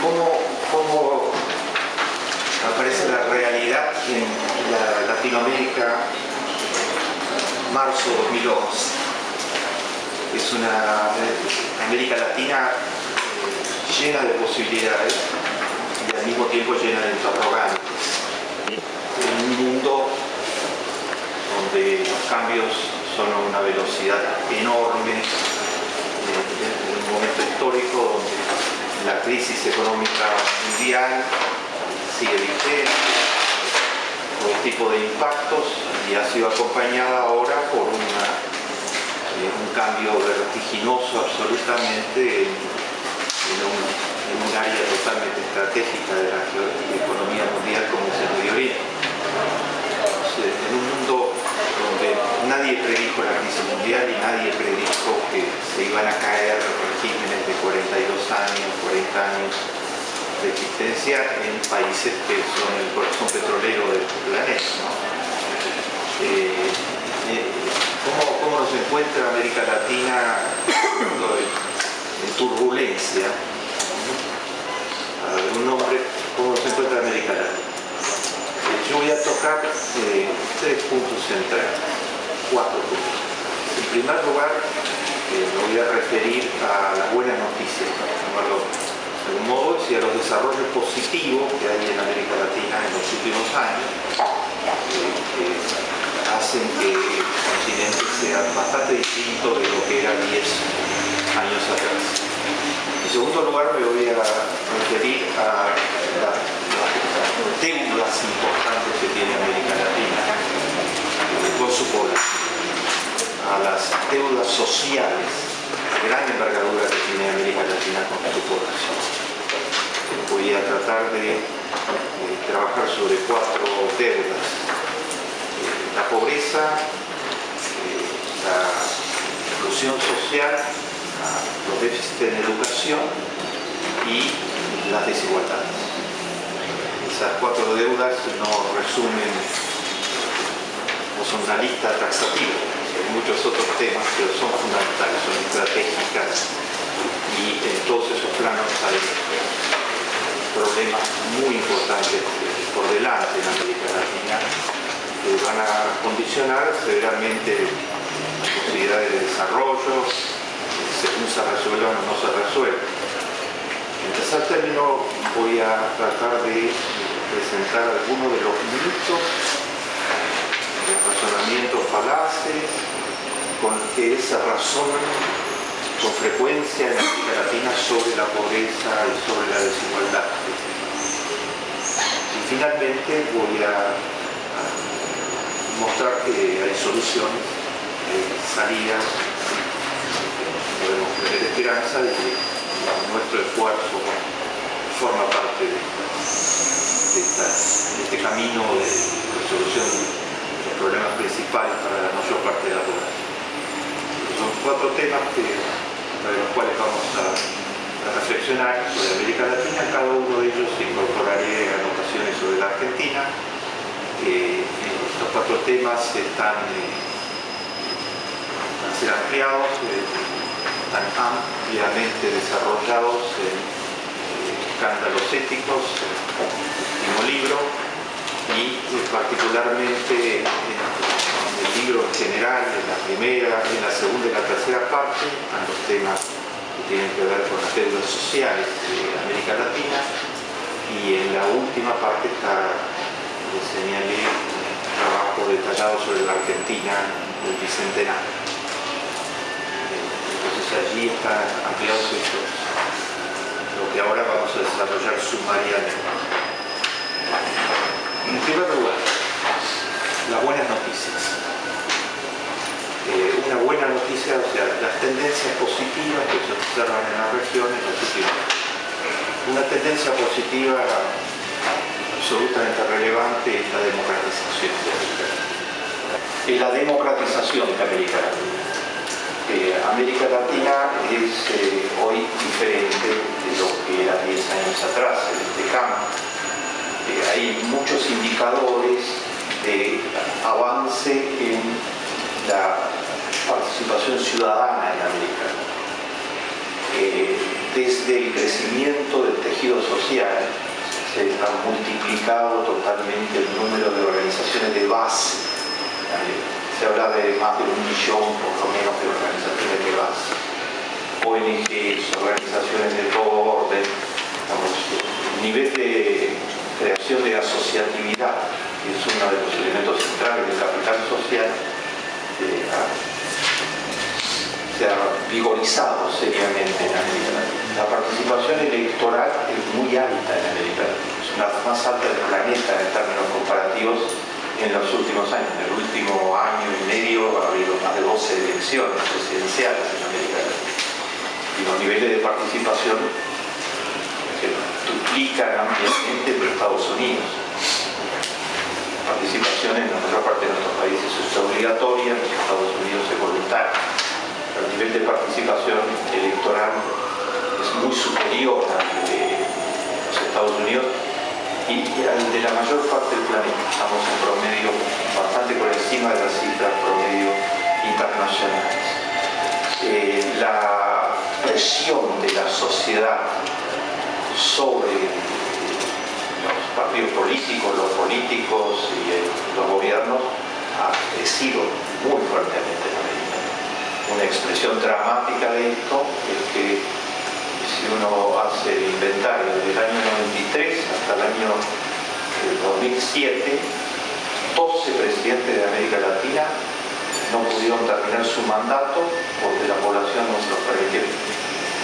cómo aparece la realidad en la Latinoamérica marzo 2011. Es una América Latina llena de posibilidades y al mismo tiempo llena de interrogantes. En un mundo donde los cambios son a una velocidad enorme, en un momento histórico donde la crisis económica mundial sigue vigente, todo tipo de impactos, y ha sido acompañada ahora por un cambio vertiginoso absolutamente en un área totalmente estratégica de la economía mundial como es el Medio Oriente. En un mundo donde nadie predijo la crisis mundial y nadie predijo que se iban a caer regímenes de 42 años, 40 años de existencia en países que son el corazón petrolero del planeta, ¿no? ¿Cómo nos encuentra América Latina en turbulencia? Un nombre, ¿cómo nos encuentra América Latina? Yo voy a tocar 3 puntos centrales, 4 puntos. En primer lugar, me voy a referir a las buenas noticias, para llamarlo de algún modo, y a los desarrollos positivos que hay en América Latina en los últimos años, que hacen que el continente sea bastante distinto de lo que era 10 años atrás. En segundo lugar, me voy a referir a las deudas importantes que tiene América Latina con su población, a las deudas sociales de gran envergadura que tiene América Latina con su población. Voy a tratar de trabajar sobre 4 deudas: la pobreza, la exclusión social, los déficits en educación y las desigualdades. Esas 4 deudas no resumen o son una lista taxativa. Hay muchos otros temas que son fundamentales, son estratégicas, y en todos esos planos hay problemas muy importantes por delante en América Latina que van a condicionar severamente las posibilidades de desarrollo, según se resuelvan o no se resuelvan. En tercer término, voy a tratar de presentar algunos de los mitos, los razonamientos falaces con que se razonan con frecuencia en América Latina sobre la pobreza y sobre la desigualdad. Y finalmente voy a mostrar que hay soluciones, salidas, podemos tener esperanza de que nuestro esfuerzo forma parte de este camino de resolución de los problemas principales para la mayor parte de la población. Son 4 temas sobre los cuales vamos a reflexionar sobre América Latina. Cada uno de ellos incorporaré anotaciones sobre la Argentina. Estos 4 temas van a ser ampliados, están ampliamente desarrollados en Escándalos Éticos, el último libro, y particularmente en el libro en general, en la primera, en la segunda y la tercera parte, están los temas que tienen que ver con las deudas sociales de América Latina, y en la última parte señalé un trabajo detallado sobre la Argentina del Bicentenario. Entonces allí están ampliados estos, lo que ahora vamos a desarrollar sumariamente. En primer lugar, las buenas noticias. Una buena noticia, o sea, las tendencias positivas que se observan en la región en los últimos años. Una tendencia positiva absolutamente relevante es la democratización de América Latina. Es la democratización de América Latina. América Latina es hoy diferente de lo que era 10 años atrás en este campo. Hay muchos indicadores de avance en la participación ciudadana en América. desde el crecimiento del tejido social se ha multiplicado totalmente el número de organizaciones de base. Se habla de más de 1 millón por lo menos de organizaciones de base, ONGs, organizaciones de todo orden. El nivel de creación de asociatividad, que es uno de los elementos centrales del capital social, se ha vigorizado seriamente en América Latina. La participación electoral es muy alta en América Latina, es una de las más altas del planeta en términos comparativos en los últimos años. En el último año y medio ha habido más de 12 elecciones presidenciales en América Latina. Y los niveles de participación se duplican ampliamente en Estados Unidos. La participación en la mayor parte de nuestros países es obligatoria, en los Estados Unidos es voluntaria. El nivel de participación electoral es muy superior al de los Estados Unidos y al de la mayor parte del planeta. Estamos en promedio bastante por encima de las cifras promedio internacionales. La presión de la sociedad sobre los partidos políticos, los políticos y los gobiernos ha crecido muy fuertemente en América. Una expresión dramática de esto es que si uno hace el inventario del año 93 hasta el año 2007, 12 presidentes de América Latina no pudieron terminar su mandato porque la población no se los permitió,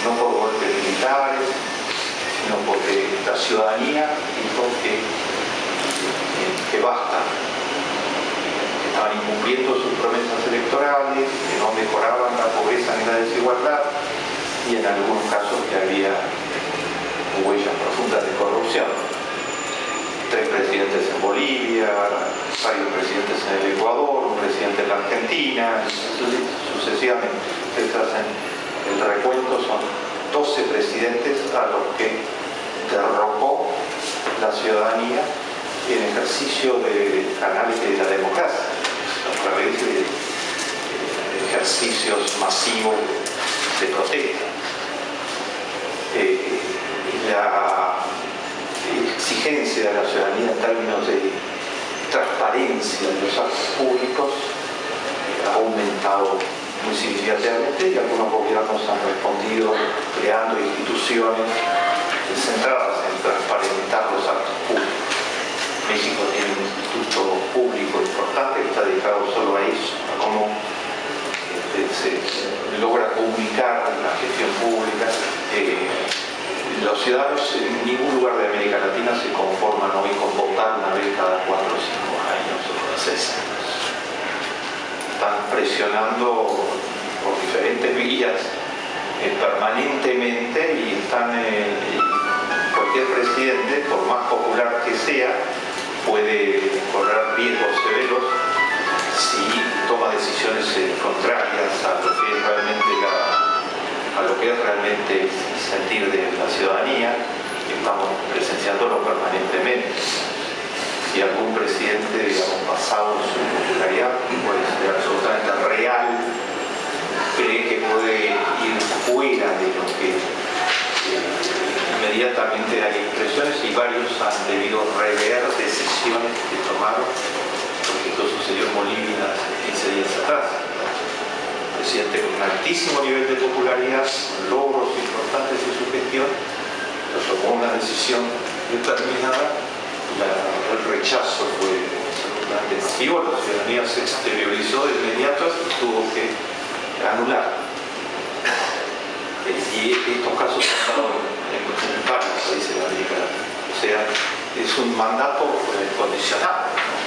no por golpes militares, sino porque la ciudadanía dijo que basta, que estaban incumpliendo sus promesas electorales, que no mejoraban la pobreza ni la desigualdad, y en algunos casos que había huellas profundas de corrupción. 3 presidentes en Bolivia, varios presidentes en el Ecuador, un presidente en la Argentina, sucesivamente. Ustedes hacen el recuento, son 12 presidentes a los que derrocó la ciudadanía en ejercicio de canales de la democracia, a través de ejercicios masivos de protesta. La exigencia de la ciudadanía en términos de transparencia de los actos públicos ha aumentado muy significativamente y algunos gobiernos han respondido creando instituciones centradas en transparentar los actos públicos. México tiene un instituto público importante que está dedicado solo a eso, a cómo se logra comunicar la gestión pública. Los ciudadanos en ningún lugar de América Latina se conforman hoy con votar una vez cada 4 o 5 años o cada 6 años. Están presionando por diferentes vías permanentemente y están cualquier presidente, por más popular que sea, puede correr riesgos severos si toma decisiones contrarias a lo que es realmente el sentir de la ciudadanía, y estamos presenciándolo permanentemente. Si algún presidente, digamos, basado en su popularidad, puede ser absolutamente real, cree que puede ir fuera de lo que inmediatamente hay expresiones, y varios han debido rever decisiones que tomaron, porque esto sucedió en Bolivia hace 15 días atrás. Un presidente con un altísimo nivel de popularidad, logros importantes de su gestión, tomó una decisión determinada, el rechazo fue absolutamente masivo, la ciudadanía se exteriorizó de inmediato y tuvo que anular. Y estos casos han dado en varios países de América Latina. O sea, es un mandato condicionado, ¿no?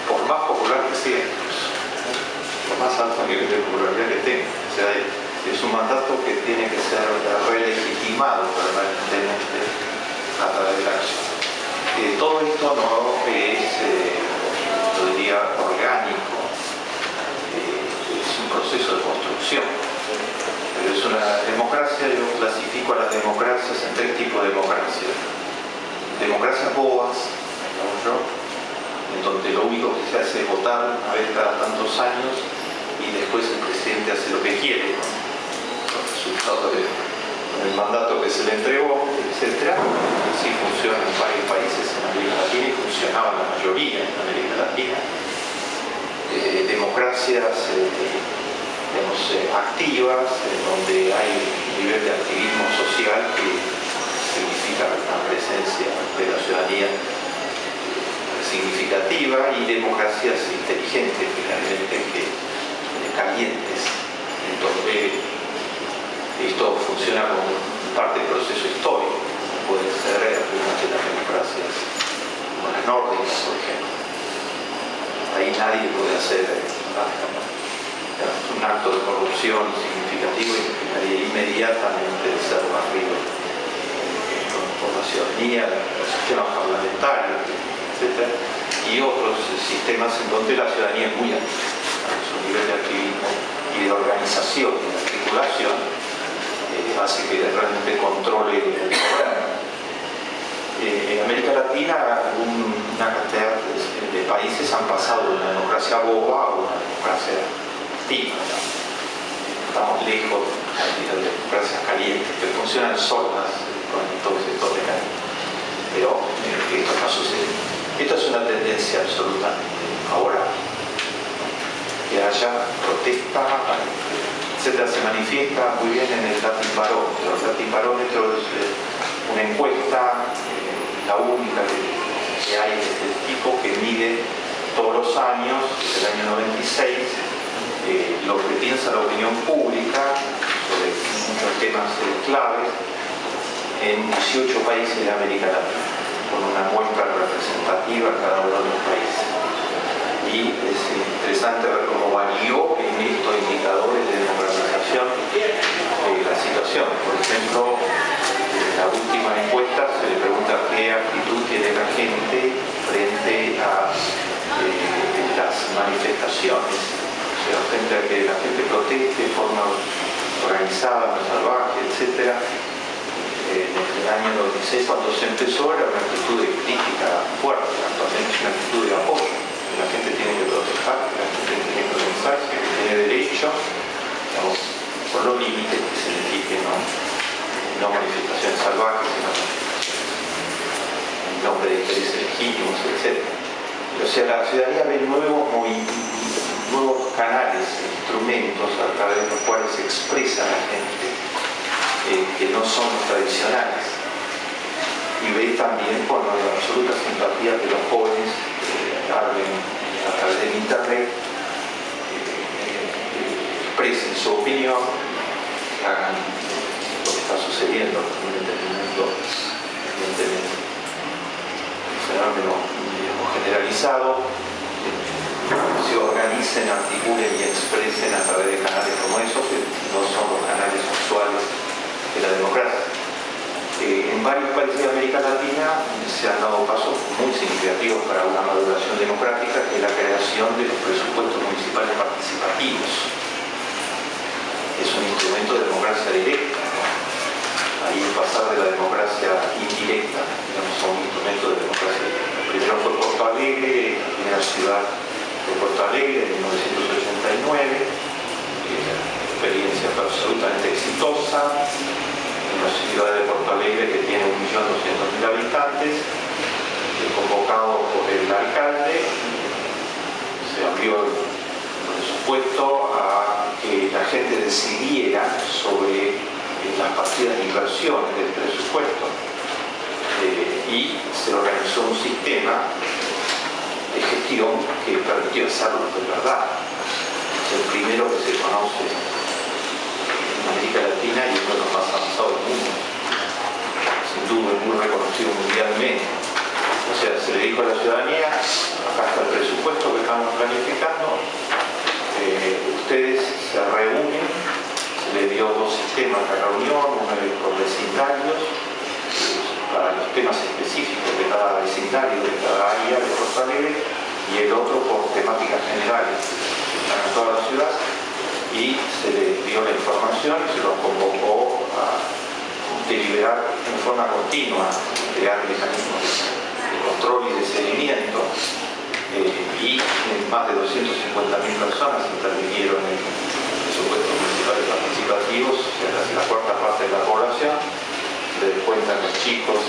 Por más popular que sea, por más alto nivel de popularidad que tenga. O sea, es un mandato que tiene que ser relegitimado permanentemente a través de la acción. Todo esto no es, yo diría, orgánico, es un proceso de construcción. Pero es una democracia, yo clasifico a las democracias en 3 tipos de democracias. Democracias bobas, en donde lo único que se hace es votar una vez cada tantos años y después el presidente hace lo que quiere, ¿no? Los resultados de el mandato que se le entregó, etc. Sí funciona en varios países en América Latina y funcionaba en la mayoría en América Latina. Democracias digamos, activas, donde hay un nivel de activismo social que significa una presencia de la ciudadanía significativa, y democracias inteligentes, finalmente, calientes, en donde esto funciona como parte del proceso histórico. Puede ser algunas de las democracias como las nórdicas, por ejemplo. Ahí nadie puede hacer un acto de corrupción significativo y implicaría inmediatamente ser barrido por la ciudadanía, los sistemas parlamentarios, etc. Y otros sistemas en donde la ciudadanía es muy activa. Su nivel de activismo y de organización y de articulación hace que realmente controle el gobierno. En América Latina, una cantidad de países han pasado de una democracia boba a una democracia activa. Estamos lejos de democracias calientes que funcionan solas con todo el sector legal. Pero esto está sucediendo. Esto es una tendencia absolutamente ahora. Que haya protesta, etcétera, se manifiesta muy bien en el Latin Barómetro. El Latin Barómetro es una encuesta, la única que hay de este tipo, que mide todos los años, desde el año 96, lo que piensa la opinión pública sobre muchos temas claves en 18 países de América Latina, con una muestra representativa en cada uno de los países. Y es interesante ver cómo varió en estos indicadores de democratización la situación. Por ejemplo, en la última encuesta se le pregunta qué actitud tiene la gente frente a las manifestaciones, o sea, frente a que la gente proteste de forma organizada, no salvaje, etc. En el año 96, cuando se empezó, era una actitud de crítica fuerte, actualmente es una actitud de apoyo. La gente tiene que protestar, la gente tiene que organizarse, que tiene derecho, digamos, por los límites que se indiquen, no manifestaciones salvajes, sino en nombre de intereses legítimos, etc. O sea, la ciudadanía ve nuevos canales, instrumentos a través de los cuales se expresa la gente, que no son tradicionales. Y ve también con la absoluta simpatía que los jóvenes hablen a través del internet, expresen su opinión, hagan lo que está sucediendo en un entendimiento, evidentemente, un fenómeno generalizado, se organicen, articulen y expresen a través de canales como esos, que no son los canales usuales de la democracia. En varios países de América Latina se han dado pasos muy significativos para una maduración democrática, que es la creación de los presupuestos municipales participativos. Es un instrumento de democracia directa, ¿no? Ahí pasar de la democracia indirecta, digamos, a un instrumento de democracia directa. Primero fue Porto Alegre, la primera ciudad de Porto Alegre en 1989, experiencia absolutamente exitosa. Una ciudad de Porto Alegre que tiene 1.200.000 habitantes, convocado por el alcalde, se abrió el presupuesto a que la gente decidiera sobre las partidas de inversión del presupuesto, y se organizó un sistema de gestión que permitió hacerlo de verdad. Es el primero que se conoce América Latina y uno de los más avanzados del mundo. Sin duda es muy reconocido mundialmente. O sea, se le dijo a la ciudadanía, acá está el presupuesto que estamos planificando, ustedes se reúnen, se le dio dos sistemas de reunión, uno por vecindarios, para los temas específicos de cada vecindario, de cada área de Porto Alegre, y el otro por temáticas generales para toda la ciudad. Y se le dio la información y se los convocó a deliberar en forma continua, crear mecanismos de control y de seguimiento, y más de 250.000 personas intervinieron en presupuestos municipales participativos, la cuarta parte de la población, le descuentan los chicos,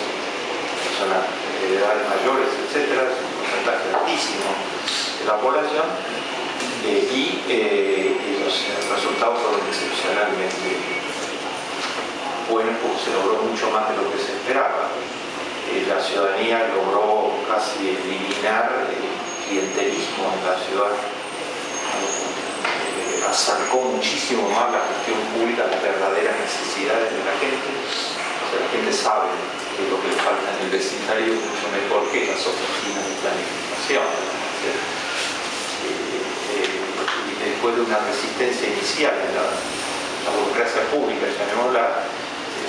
personas de edades mayores, etcétera, es un porcentaje altísimo de la población, y los resultados fueron excepcionalmente buenos porque se logró mucho más de lo que se esperaba. La ciudadanía logró casi eliminar el clientelismo en la ciudad, acercó muchísimo más la gestión pública a las verdaderas necesidades de la gente. O sea, la gente sabe que lo que le falta en el vecindario es mucho mejor que las oficinas de planificación. Y después de una resistencia inicial en la burocracia pública, llamémosla,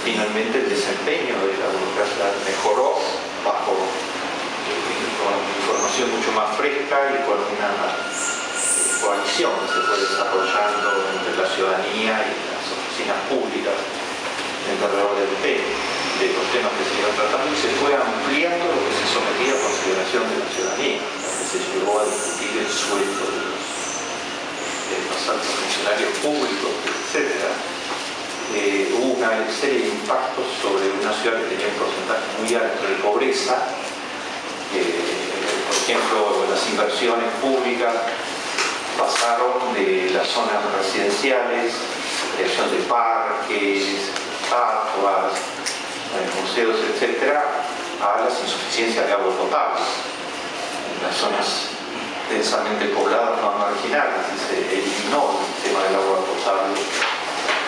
finalmente el desempeño de la burocracia mejoró con información mucho más fresca y con una coalición que se fue desarrollando entre la ciudadanía y las oficinas públicas alrededor del tema, de los temas que se iban tratando, y se fue ampliando lo que se sometía a consideración de la ciudadanía, que se llegó a discutir el sueldo de los altos funcionarios públicos, etc. Hubo una serie de impactos sobre una ciudad que tenía un porcentaje muy alto de pobreza. Por ejemplo, las inversiones públicas pasaron de las zonas residenciales, creación de parques, estatuas, museos, etc., a las insuficiencias de agua potable. En las zonas densamente pobladas más marginales se eliminó el sistema del agua potable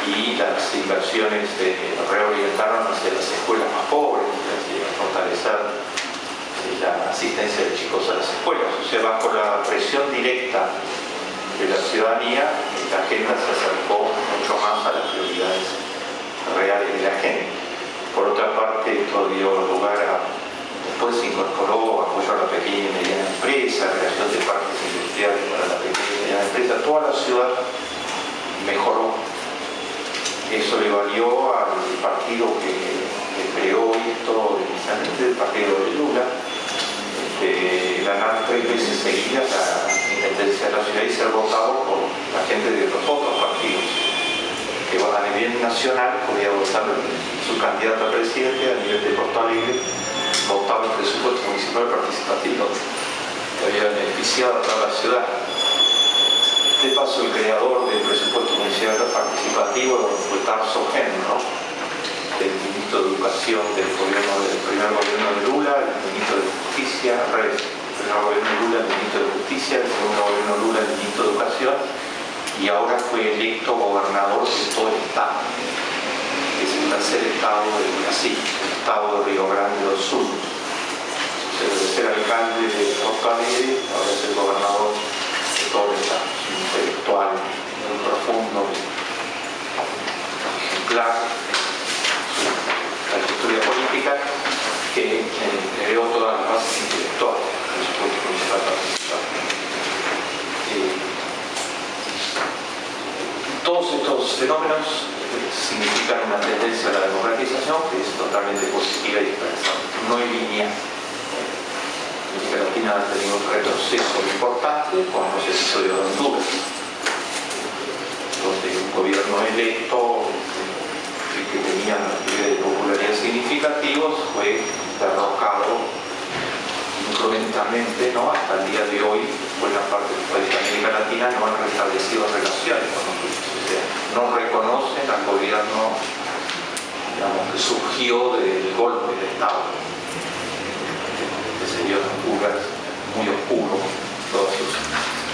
y las inversiones se reorientaron hacia las escuelas más pobres, hacia fortalecer la asistencia de chicos a las escuelas. O sea, bajo la presión directa de la ciudadanía, la agenda se acercó mucho más a las prioridades reales de la gente. Por otra parte, esto dio lugar a, después se incorporó apoyo a la pequeña y mediana empresa, creación de parques industriales para la pequeña y mediana empresa. Toda la ciudad mejoró. Eso le valió al partido que creó esto inicialmente, el partido de Lula, ganar 3 veces seguidas la intendencia de la ciudad y ser votado por la gente de los otros partidos que van a nivel nacional. Podía votar su candidato a presidente, a nivel de Porto Alegre votaba el presupuesto municipal participativo que había beneficiado a toda la ciudad. De paso, el creador del presupuesto municipal participativo fue Tarso Genro, el ministro de Educación del primer gobierno de Lula, el ministro de Justicia, el primer gobierno de Lula, el ministro de Justicia, el segundo gobierno de Lula, el ministro de Educación, y ahora fue electo gobernador de todo el estado, que es el tercer estado de Brasil, el estado de Río Grande do Sul. Se debe ser alcalde de Porto Alegre, ahora es el gobernador de todo el estado. Intelectual, muy profundo, ejemplar, la historia política, que creó todas las bases intelectuales del supuesto municipal participativo. Todos estos fenómenos significan una tendencia a la democratización que es totalmente positiva y expresada, no es lineal. América Latina ha tenido un retroceso importante con los episodios de Honduras, donde un gobierno electo que tenía niveles de popularidad significativos fue derrocado incrementalmente, ¿no? Hasta el día de hoy, buena parte de los países de América Latina no han restablecido relaciones con Honduras, o sea, no reconocen al gobierno, digamos, que surgió del golpe de Estado. Sería Honduras muy oscuro, todas sus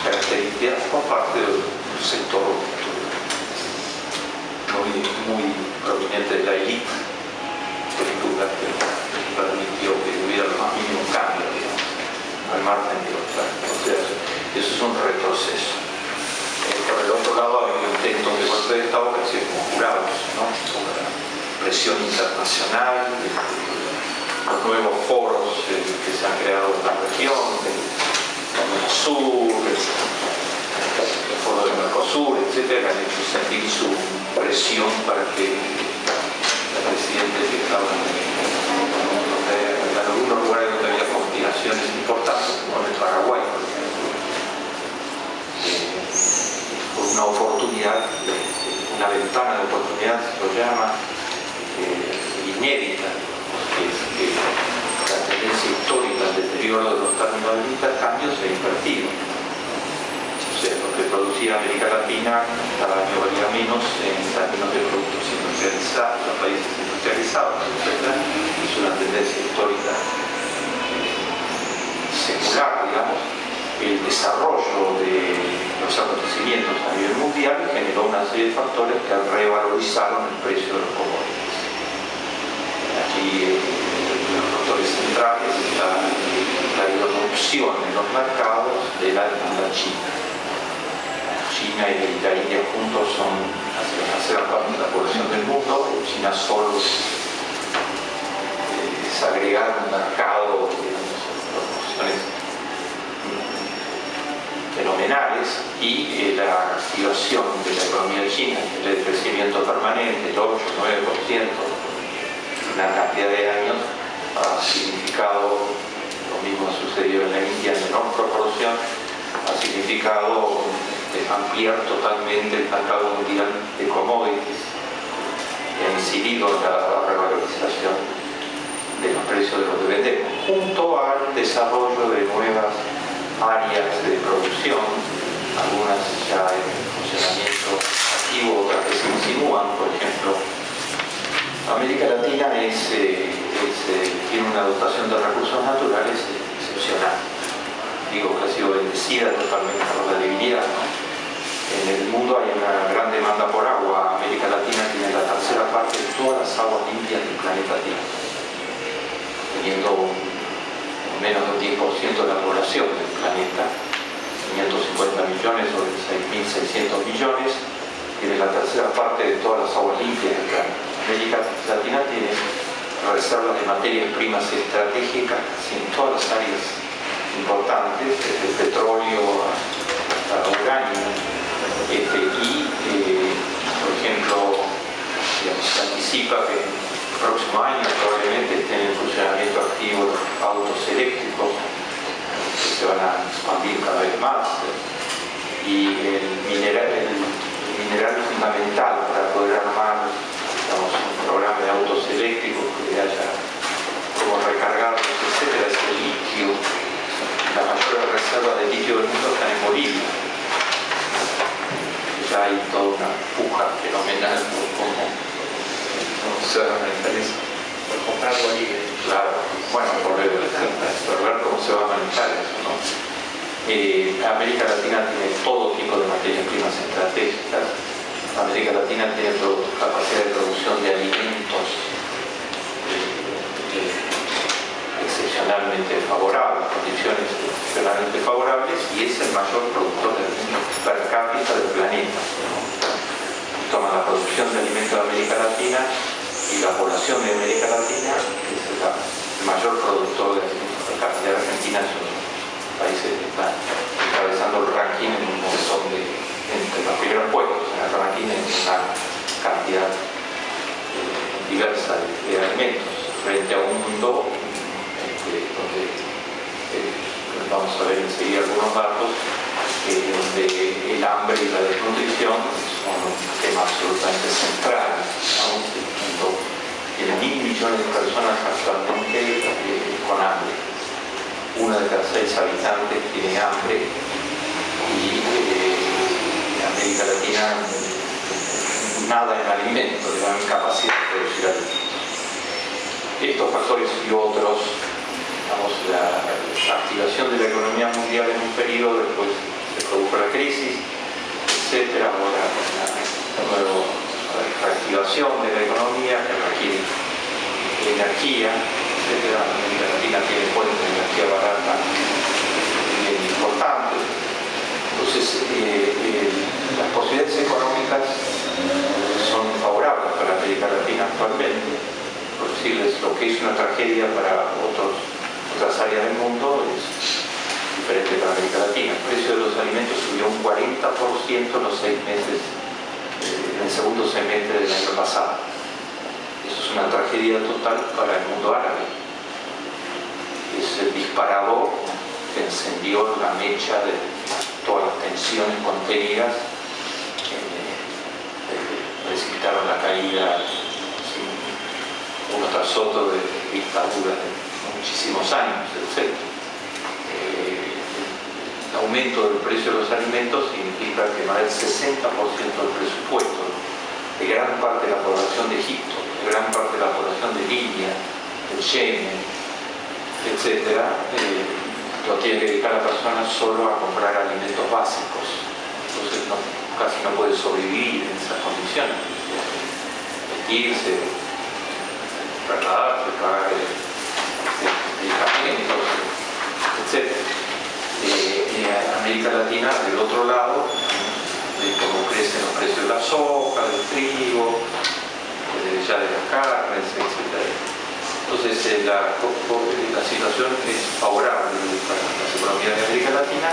características por parte de un sector muy prominente de la élite de Honduras, que permitió que hubiera el más mínimo cambio, digamos, al margen de los planes. O sea, eso es un retroceso. Por el otro lado, hay intentos de golpe de Estado que han sido conjurados, ¿no? Con la presión internacional, los nuevos foros que se han creado en la región, el Sur, el foro del Mercosur, etc., han hecho sentir su presión para que el presidente, que estaba en algunos lugares donde había conspiraciones importantes, como en el Paraguay, por ejemplo, por una oportunidad oportunidad, una ventana de oportunidad, se lo llama, inédita, que es que la tendencia histórica al deterioro de los términos del intercambio se ha invertido. O sea, lo que producía América Latina cada año valía menos en términos de productos industrializados, los países industrializados, etc. Es una tendencia histórica secular, digamos. El desarrollo de los acontecimientos a nivel mundial generó una serie de factores que revalorizaron el precio de los commodities. Aquí los factores centrales está la irrupción en los mercados de la demanda china. China y la India juntos son hacia la tercera parte de la población del mundo. China solo es agregar un mercado de proporciones fenomenales, y la activación de la economía china, el crecimiento permanente, el 8-9%, una cantidad de años, ha significado, lo mismo ha sucedido en la India en menor proporción, ha significado ampliar totalmente el mercado mundial de commodities, que ha incidido en la revalorización de los precios de lo que vendemos, junto al desarrollo de nuevas áreas de producción, algunas ya en funcionamiento activo, otras que se insinúan. Por ejemplo, América Latina tiene una dotación de recursos naturales excepcional. Digo que ha sido bendecida totalmente por la divinidad, ¿no? En el mundo hay una gran demanda por agua. América Latina tiene la tercera parte de todas las aguas limpias del planeta Tierra, teniendo menos del 10% de la población del planeta, 550 millones o 6.600 millones, tiene la tercera parte de todas las aguas limpias del planeta. América Latina tiene reservas de materias primas estratégicas en todas las áreas importantes, desde el petróleo hasta el uranio, por ejemplo, se anticipa que el próximo año probablemente estén en funcionamiento activo los autos eléctricos, que se van a expandir cada vez más, y el mineral fundamental para poder armar, digamos, un programa de autos eléctricos que haya como recargarlos, etcétera, es el litio. La mayor reserva de litio del mundo está en Bolivia. Ya hay toda una puja fenomenal por cómo se va a manejar eso. Por comprar Bolivia. Claro, bueno, por ver cómo se va a manejar eso, ¿no? América Latina tiene todo tipo de materias primas estratégicas. América Latina tiene capacidad de producción de alimentos excepcionalmente favorables, condiciones excepcionalmente favorables, y es el mayor productor de alimentos per cápita del planeta. Toma la producción de alimentos de América Latina y la población de América Latina, que es el mayor productor de alimentos per cápita. Argentina es un país que está encabezando el ranking en un montón entre los primeros puestos en el ranking, en una cantidad diversa de alimentos, frente a un mundo donde vamos a ver enseguida algunos datos, donde el hambre y la desnutrición son un tema absolutamente central, ¿no? El mundo tiene 1.000 millones de personas actualmente con hambre. 1 de cada 6 habitantes tiene hambre, y América Latina nada en alimentos, le dan capacidad de producir alimentos. Estos factores y otros, digamos, la activación de la economía mundial en un periodo, después se produjo la crisis, etcétera. Ahora la nueva reactivación de la economía que requiere energía, etcétera. América Latina tiene fuentes de energía barata bien importantes. Entonces, las posibilidades económicas son favorables para América Latina actualmente. Por decirles, lo que es una tragedia para otras áreas del mundo es diferente para América Latina. El precio de los alimentos subió un 40% en los 6 meses, en el segundo semestre del año pasado. Eso es una tragedia total para el mundo árabe. Es el disparador que encendió la mecha de todas las tensiones contenidas precipitaron la caída uno tras otro de dictaduras de muchísimos años, etc. El aumento del precio de los alimentos significa que más del 60% del presupuesto de gran parte de la población de Egipto, de gran parte de la población de Libia, del Yemen, etc., lo tiene que dedicar la persona solo a comprar alimentos básicos. Entonces casi no puede sobrevivir en esas condiciones. Vestirse, trasladarse, pagar medicamentos, etc. América Latina, del otro lado, de cómo crecen los precios de la soja, del trigo, ya de las carnes, etc. Entonces la situación es favorable para las economías de América Latina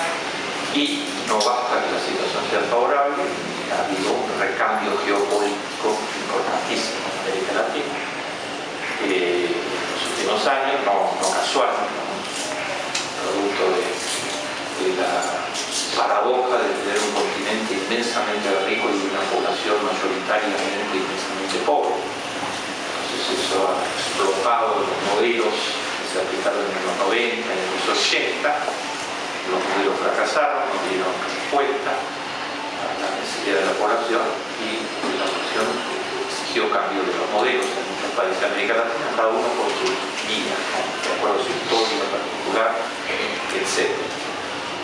y no basta que la situación sea favorable, ha habido un recambio geopolítico importantísimo en América Latina. En los últimos años, no casual, producto de la paradoja de tener un continente inmensamente rico y una población mayoritariamente inmensamente pobre. Entonces eso ha explotado los modelos que se aplicaron en los 90, en los 80, los modelos fracasaron, no dieron respuesta a la necesidad de la población y la población exigió cambio de los modelos en muchos países de América Latina, cada uno por su vía, de acuerdo a su historia particular, etc.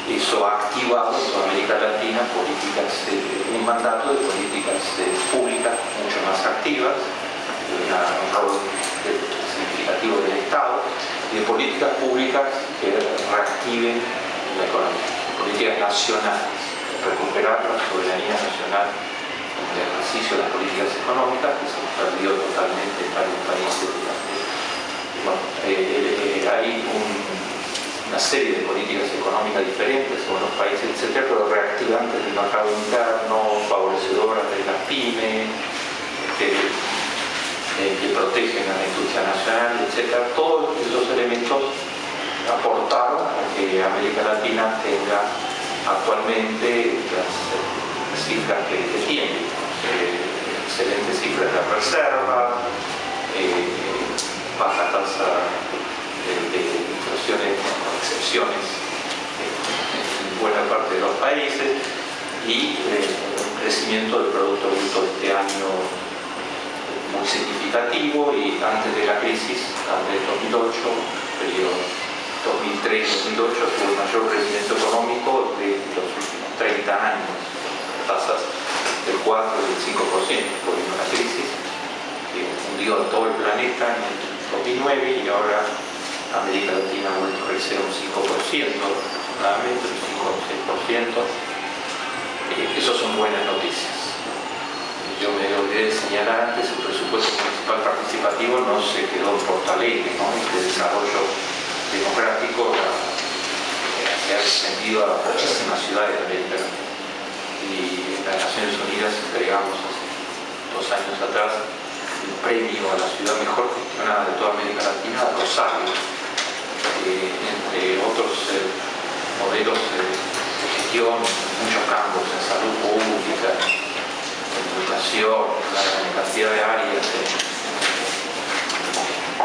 Eso ha activado en toda América Latina un mandato de políticas públicas mucho más activas, un rol significativo del Estado y de políticas públicas que reactiven la economía, políticas nacionales, recuperar la soberanía nacional en el ejercicio de las políticas económicas que se perdió totalmente en varios países. Bueno, hay una serie de políticas económicas diferentes en los países, etc., pero reactivantes del mercado interno, favorecedoras de las pymes, que protegen a la industria nacional, etc. Todos esos elementos aportaron a que América Latina tenga actualmente las cifras que tiene, excelentes cifras de reserva, baja tasa de inflaciones, con excepciones en buena parte de los países, y un crecimiento del Producto Bruto este año muy significativo, y antes de la crisis, antes del 2008, periodo 2003-2008, tuvo el mayor crecimiento económico de los últimos 30 años, tasas del 4 y del 5%, por una crisis que hundió a todo el planeta en el 2009, y ahora América Latina ha vuelto a crecer un 5% aproximadamente, un 5 o 6%. Esas son buenas noticias. Yo me olvidé de señalar antes, el presupuesto municipal participativo no se quedó en Porto Alegre, ¿no? Este desarrollo democrático se ha extendido a muchísimas ciudades de América Latina. Y en las Naciones Unidas entregamos hace 2 años atrás el premio a la ciudad mejor gestionada de toda América Latina, a Rosario, entre otros modelos de gestión, muchos campos en salud pública, en educación, en cantidad de áreas,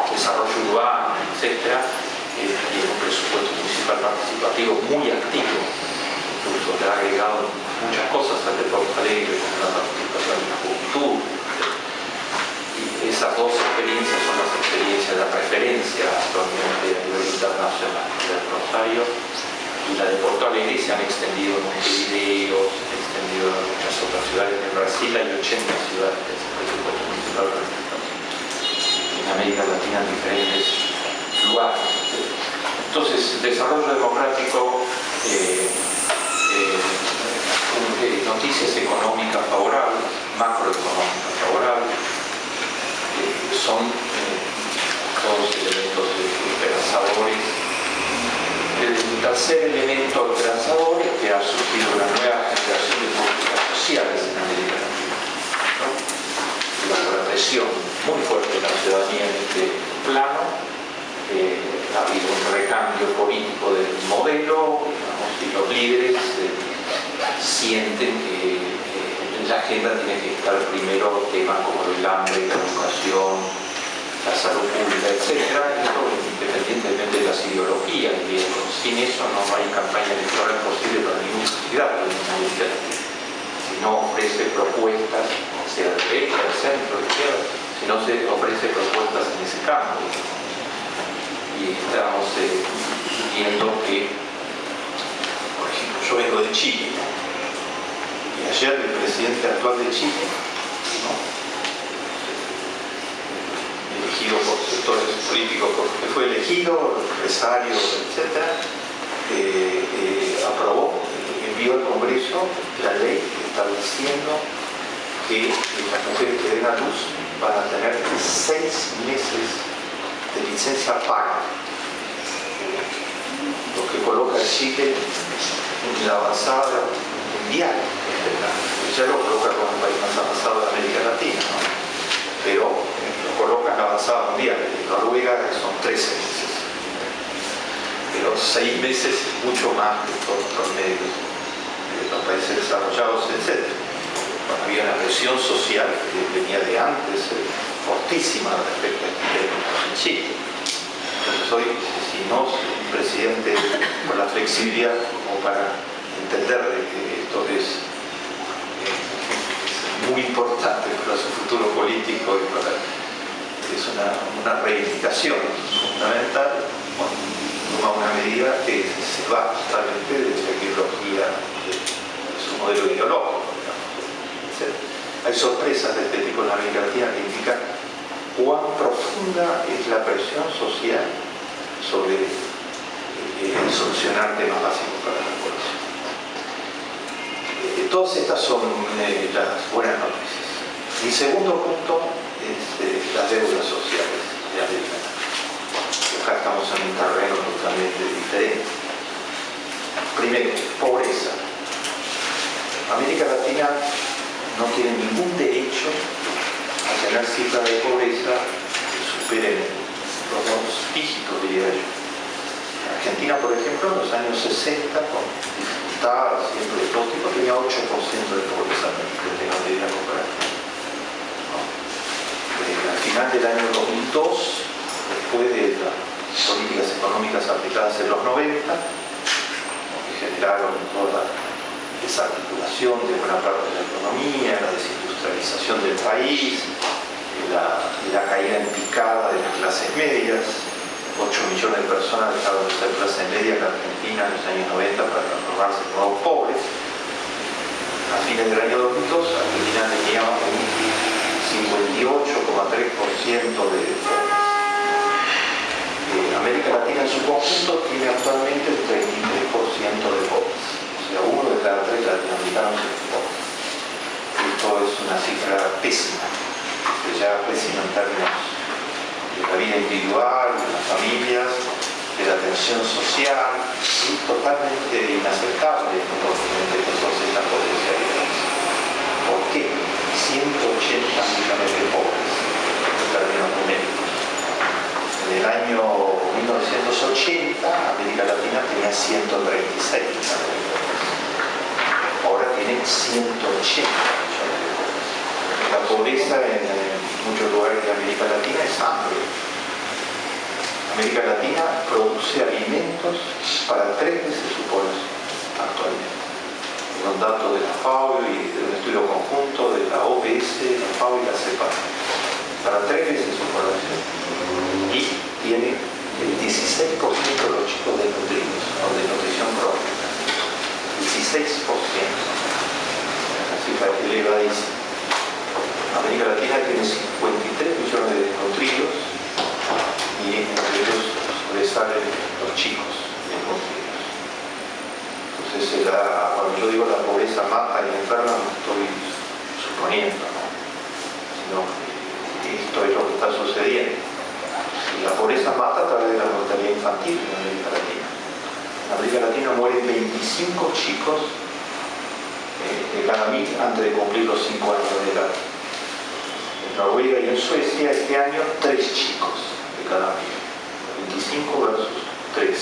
desarrollo urbano, etc. Tiene un presupuesto municipal participativo muy activo, incluso le ha agregado muchas cosas al de Porto Alegre, como la participación de la juventud. Esas dos experiencias son las experiencias de referencia actualmente a nivel internacional, la de Rosario y la de Porto Alegre, y se han extendido en Montevideo, se han extendido en muchas otras ciudades. En Brasil hay 80 ciudades que se presupuesto municipal en América Latina en diferentes lugares. Entonces, desarrollo democrático, noticias económicas favorables, macroeconómicas favorables, son todos elementos esperanzadores. El tercer elemento esperanzador es que ha surgido una nueva generación de políticas sociales en América Latina, ¿no? Bajo la presión muy fuerte de la ciudadanía en este plano, ha habido un recambio político del modelo, digamos, y los líderes sienten que la agenda tiene que estar primero temas como el hambre, la educación, la salud pública, etc. Esto independientemente de las ideologías, y sin eso no hay campaña electoral posible para ningún candidato en América Latina. Si no ofrece propuestas, sea de derecha, de centro, de izquierda, si no se ofrece propuestas en ese campo. Y estamos viendo que, por ejemplo, yo vengo de Chile, y ayer el presidente actual de Chile, ¿no?, elegido por sectores políticos, porque fue elegido, empresarios, etc., aprobó, envió al Congreso la ley estableciendo que las mujeres que den a luz van a tener 6 meses de licencia paga, lo que coloca a Chile en la avanzada mundial. Ya lo coloca como el país más avanzado de América Latina, ¿no?, pero lo coloca en la avanzada mundial. En Noruega son 13 meses, pero 6 meses es mucho más que todos los medios de los países desarrollados, etc. Había una presión social que venía de antes, fortísima respecto a este en Chile. Entonces hoy, si no un presidente con la flexibilidad como para entender de que esto es muy importante para su futuro político y para, es una reivindicación fundamental, toma una medida que se va totalmente de la ideología, de su modelo ideológico. Hay sorpresas de este tipo en la América Latina que indican cuán profunda es la presión social sobre solucionar temas básicos para la población. Todas estas son las buenas noticias. Mi segundo punto es las deudas sociales de América Latina. Acá estamos en un terreno totalmente diferente. Primero, pobreza. América Latina no tiene ningún derecho a tener cifras de pobreza que superen los 2 dígitos, diría yo. Argentina, por ejemplo, en los años 60, con dificultades siempre de todo tipo, tenía 8% de pobreza, que tenga una idea comparativa. Al final del año 2002, después de las políticas económicas aplicadas en los 90, que generaron toda desarticulación de buena parte de la economía, la desindustrialización del país, la caída en picada de las clases medias. 8 millones de personas dejaron de ser clase media en la Argentina en los años 90 para transformarse en nuevos pobres. A fines del año 2002, Argentina tenía un 58,3% de pobres. América Latina en su conjunto tiene actualmente el 33% de pobres. O sea, 1 de cada 3 latinoamericanos es pobre. Esto es una cifra pésima, ya pésima en términos de la vida individual, de las familias, de la atención social, y totalmente inaceptable de todas estas potencialidades. ¿Por qué? 180 millones de pobres en términos numéricos. En el año 1980, América Latina tenía 136 millones de pobres. Ahora tiene 180 millones de pobres. La pobreza en muchos lugares de América Latina es hambre. América Latina produce alimentos para 3 veces su población actualmente. Un dato de la FAO y de un estudio conjunto de la OPS, la FAO y la CEPAL. Para 3 veces su población. Y tiene el 16% de los chicos desnutridos o de nutrición crónica. 16%. Una cifra elevadísima. América Latina tiene 53 millones de desnutridos y entre ellos sobresalen los chicos desnutridos. Entonces, cuando yo digo la pobreza mata y enferma, no estoy suponiendo, ¿no?, sino que esto es lo que está sucediendo. Y la pobreza mata a través de la mortalidad infantil en América Latina. En América Latina mueren 25 chicos de cada 1000 antes de cumplir los 5 años de edad. En Noruega y en Suecia este año 3 chicos de cada 1000, 25 versus 3.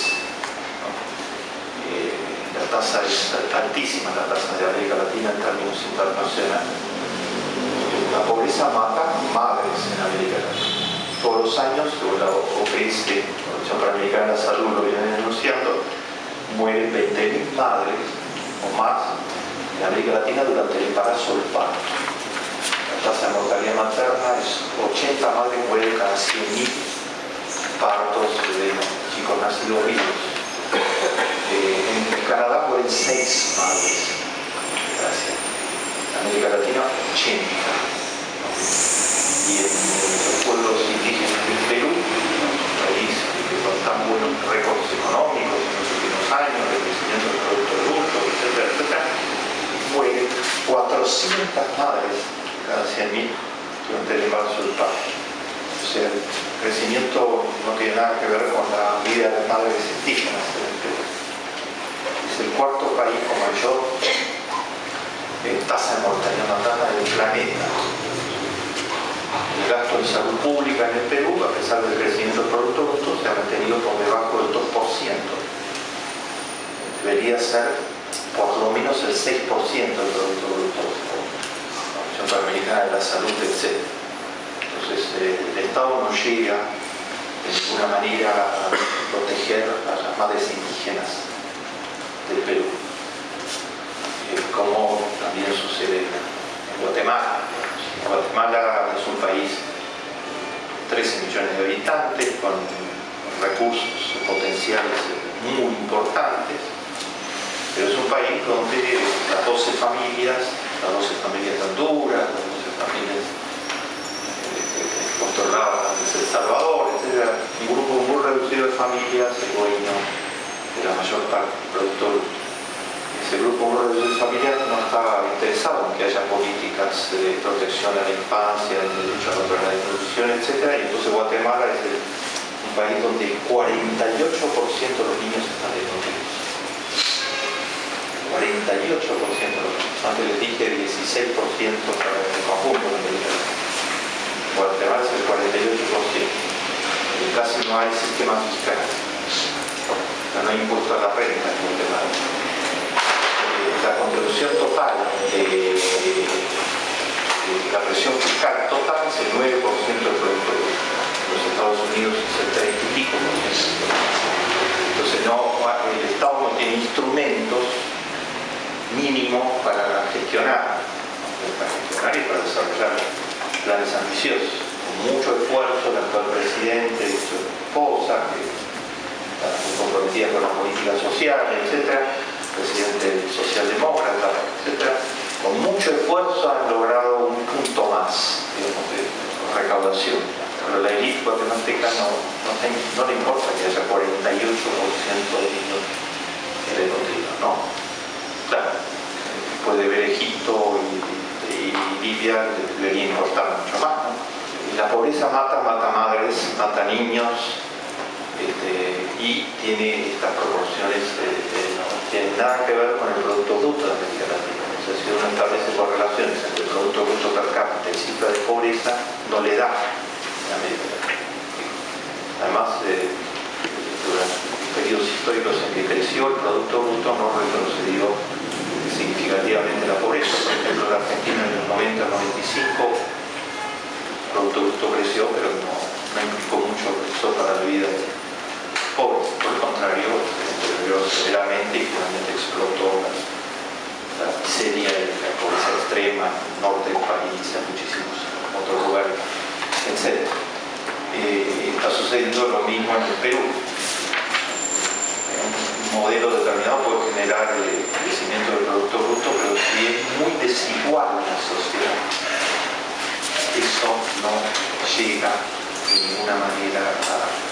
En tasa es altísima, la tasa de América Latina en términos internacionales. La pobreza mata madres en América Latina. Todos los años, según la OPS, la Organización Panamericana de la Salud, lo vienen denunciando, mueren 20.000 madres o más en América Latina durante el embarazo o el parto. La tasa de mortalidad materna es 80 madres mueren cada 100.000 partos de chicos nacidos vivos. En Canadá mueren 6 madres. Gracias. En América Latina, 80. Y en los pueblos indígenas del Perú, un país que con tan buenos récords económicos en los últimos años, de crecimiento del Producto Bruto, etcétera, etcétera, mueren 400 madres cada 100.000 durante el embarazo del parto. O sea, el crecimiento no tiene nada que ver con la vida de las madres indígenas en el Perú. Es el cuarto país con mayor tasa de mortalidad materna del planeta. El gasto en salud pública en el Perú, a pesar del crecimiento del Producto Bruto, se ha mantenido por debajo del 2%. Debería ser por lo menos el 6% del Producto Bruto, la Organización Panamericana de la Salud, etc. Entonces, el Estado no llega de ninguna manera a proteger a las madres indígenas del Perú, como también sucede en Guatemala. Guatemala es un país de 13 millones de habitantes con recursos potenciales muy importantes, pero es un país donde las 12 familias de Honduras, las 12 familias controladas desde El Salvador, etc., un grupo muy reducido de familias, el dueño de la mayor parte del productor. Ese grupo de familias no está interesado en que haya políticas de protección a la infancia, de lucha contra la desnutrición, etc. Y entonces Guatemala es un país donde el 48% de los niños están desnutridos. 48% de los niños. Antes les dije 16% para el conjunto de América Latina. Guatemala es el 48%. Y casi no hay sistema fiscal. No hay impuesto a la renta en Guatemala. La contribución total de la presión fiscal total es el 9% del producto. En los Estados Unidos es el 30 y pico %. Entonces el Estado no tiene instrumentos mínimos para gestionar y para desarrollar planes ambiciosos. Con mucho esfuerzo, el actual presidente y su esposa, que está muy comprometida con las políticas sociales, etc., presidente socialdemócrata, etc., con mucho esfuerzo han logrado un punto más, digamos, de recaudación. Pero a la élite guatemalteca no le importa que haya 48% de niños desnutridos, ¿no? Claro, después de ver Egipto y Libia debería importar mucho más, ¿no? Y la pobreza mata madres, mata niños, y tiene estas proporciones, no tiene nada que ver con el Producto Bruto de América Latina. O sea, si uno establece correlaciones entre el Producto Bruto per cápita y cifra de pobreza, no le da en América Latina. Además, durante periodos históricos en que creció el Producto Bruto no retrocedió significativamente la pobreza. Por ejemplo, en Argentina en los 90-95 el Producto Bruto creció, pero no implicó mucho eso para la vida pobre. Por el contrario, se deterioró severamente y finalmente explotó la miseria y la pobreza extrema en el norte del país, en muchísimos otros lugares, etc. Está sucediendo lo mismo en el Perú. Un modelo determinado puede generar el crecimiento del Producto Bruto, pero si es muy desigual la sociedad, eso no llega de ninguna manera a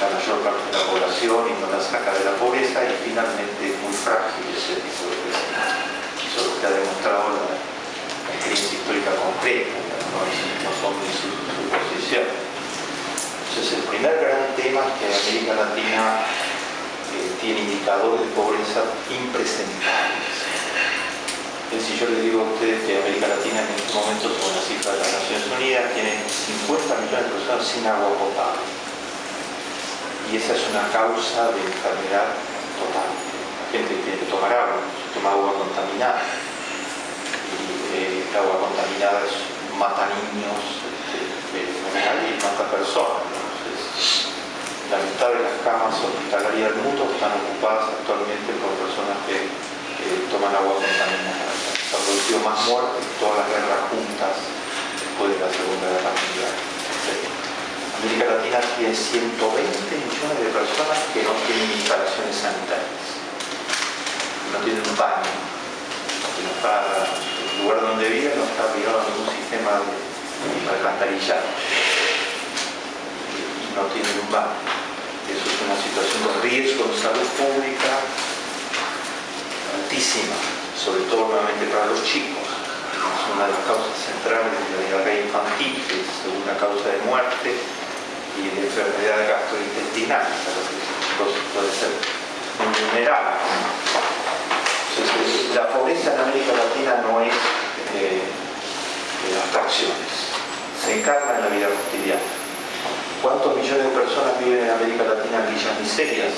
la mayor parte de la población y no la saca de la pobreza, y finalmente es muy frágil ese tipo de crecimiento. Eso es lo que ha demostrado la experiencia histórica concreta, no son ni suposiciones. Entonces el primer gran tema es que América Latina tiene indicadores de pobreza impresentables. Si yo le digo a ustedes que América Latina en este momento, según la cifra de las Naciones Unidas, tiene 50 millones de personas sin agua potable. Y esa es una causa de enfermedad total. La gente tiene tomar agua, se toma agua contaminada. Y el agua contaminada mata niños y mata personas. Entonces, la mitad de las camas hospitalarias del mundo están ocupadas actualmente por personas que toman agua contaminada. Se ha producido más muertes que todas las guerras juntas después de la Segunda Guerra Mundial. América Latina tiene 120 millones de personas que no tienen instalaciones sanitarias, no tienen un baño, que no está, el lugar donde viven no está ligado a ningún sistema de alcantarillado, y no tienen un baño. Eso es una situación de riesgo de salud pública altísima, sobre todo nuevamente para los chicos. Es una de las causas centrales de la diarrea infantil, que es la segunda causa de muerte, y de enfermedad gastrointestinal, para los chicos puede ser muy vulnerable. Entonces, la pobreza en América Latina no es abstracciones, se encarna en la vida cotidiana. ¿Cuántos millones de personas viven en América Latina en villas miserias?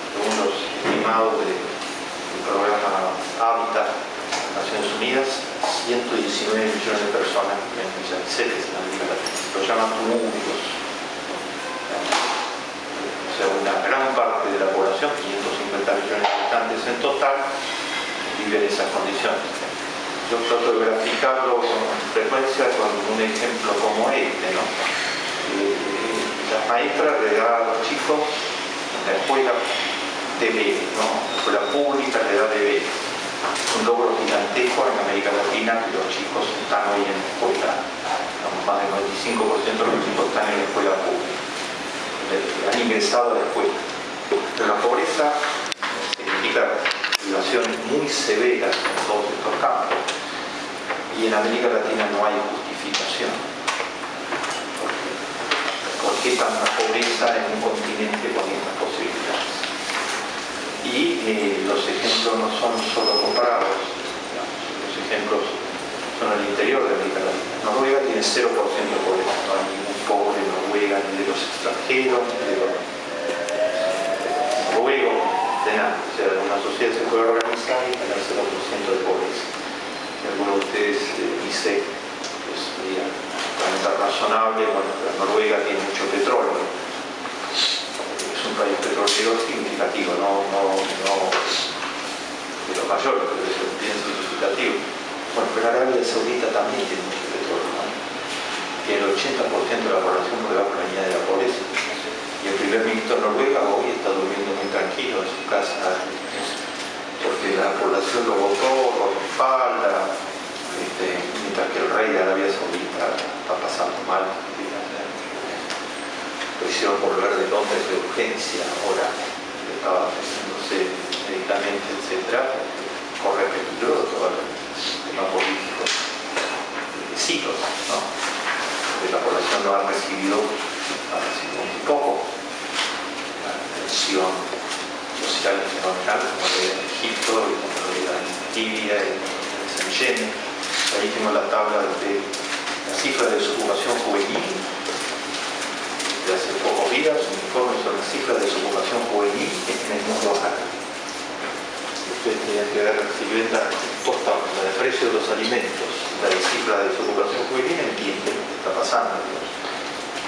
Según los estimados del programa Hábitat de Naciones Unidas, 119 millones de personas viven en villas miserias en América Latina. Lo llaman túmulos. O sea, una gran parte de la población, 550 millones de habitantes en total, vive en esas condiciones. Yo trato de graficarlo con frecuencia con un ejemplo como este, ¿no? Las maestras le dan a los chicos en la escuela deberes, ¿no? La escuela pública le da deberes. Un logro gigantesco en América Latina que los chicos están hoy en la escuela. Más del 95% de los chicos están en la escuela pública. Han ingresado a la escuela. Pero la pobreza significa privaciones muy severas en todos estos campos. Y en América Latina no hay justificación. ¿Por qué tanta pobreza en un continente con estas posibilidades? Y los ejemplos no son solo comparados, los ejemplos son al interior de América Latina. Noruega tiene 0% de pobreza, no hay ningún pobre en Noruega, ni de los extranjeros, ni de los noruegos, de nada. O sea, una sociedad se puede organizar y tener 0% de pobreza. Si alguno de ustedes dice, pues sería razonable, bueno, pero Noruega tiene mucho petróleo. Es un país petrolero significativo, no de los mayores, pero es bien significativo. Bueno, pero Arabia Saudita también tiene mucho petróleo, ¿no? Tiene el 80% de la población por debajo de la línea de la pobreza. Y el primer ministro de Noruega hoy está durmiendo muy tranquilo en su casa, porque la población lo votó, lo respalda, mientras que el rey de Arabia Saudita está pasando mal. Lo hicieron volver de Londres de urgencia, ahora estaba haciéndose medicamentos, etc. Corre peligro todo el sistema político de siglos, ¿no? Porque la población no ha recibido muy poco la atención social fenomenal como lo era en Egipto, como lo era en Libia, en Yemen. Ahí tenemos la tabla de la cifra de desocupación juvenil de hace pocos días, un informe sobre las cifras de desocupación juvenil en el mundo árabe. Ustedes tenían que ver si ven la de precio de los alimentos, la cifra de desocupación juvenil, entienden lo que está pasando.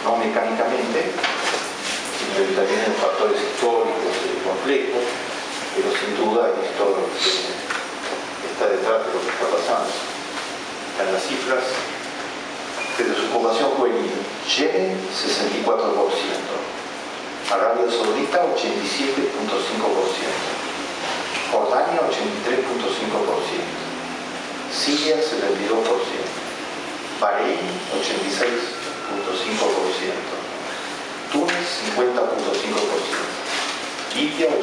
No mecánicamente, sino que también en factores históricos complejos, pero sin duda esto está detrás de lo que está pasando. En las cifras de desocupación juvenil, Yemen 64%, Arabia Saudita 87.5%, Jordania 83.5%, Siria 72%, Bahrein 86.5%, Túnez 50.5%, Libia 80%,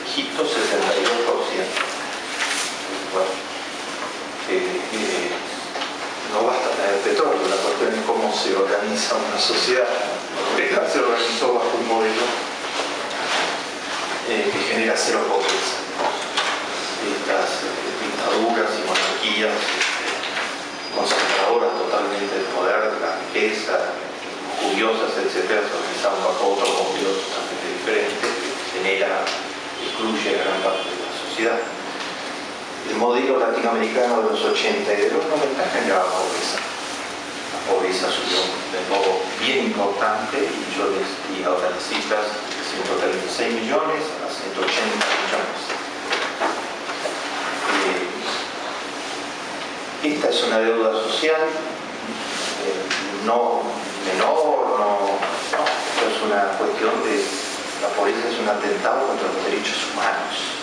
Egipto 72%. Bueno, no basta tener petróleo, la cuestión es cómo se organiza una sociedad. Noruega se organizó bajo un modelo que genera cero pobreza. Estas dictaduras y monarquías concentradoras totalmente del poder, de la riqueza, curiosas, etc., se organizaban bajo otro modelo totalmente diferente, que genera, excluye a el modelo latinoamericano de los 80 y de los 90 generaba pobreza. La pobreza subió de modo bien importante y ahora las cifras de 136 millones a 180 millones. Esta es una deuda social no menor, no, es una cuestión de la pobreza, es un atentado contra los derechos humanos.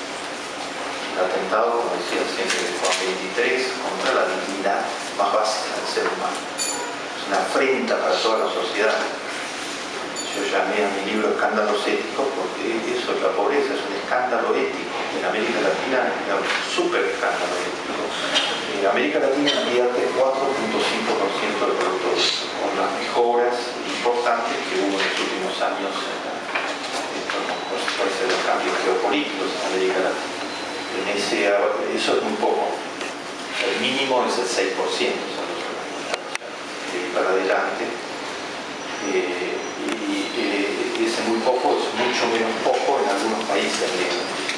Un atentado, como decía siempre Juan 23, contra la dignidad más básica del ser humano. Es una afrenta para toda la sociedad. Yo llamé a mi libro Escándalos Éticos porque eso es la pobreza, es un escándalo ético. En América Latina es un súper escándalo ético. América Latina invierte 4.5% del producto con las mejoras importantes que hubo en los últimos años por de los cambios geopolíticos en América Latina. Eso es un poco, el mínimo es el 6%, para adelante. Y ese muy poco es mucho menos poco en algunos países.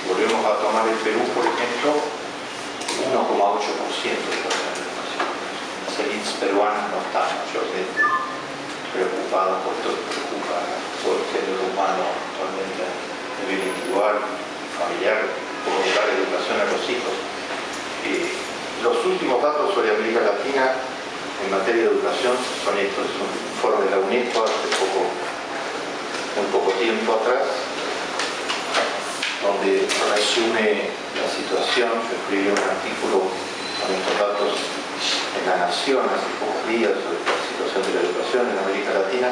Volvemos a tomar el Perú, por ejemplo, 1,8% de la educación. Las élites peruanas no están mayormente preocupadas por todo lo que preocupa todo el género humano actualmente a nivel individual, familiar, cómo dar educación a los hijos. Los últimos datos sobre América Latina en materia de educación son estos. Es un informe de la UNESCO hace muy poco tiempo atrás, donde resume la situación. Yo escribí un artículo con estos datos en La Nación hace pocos días sobre la situación de la educación en América Latina.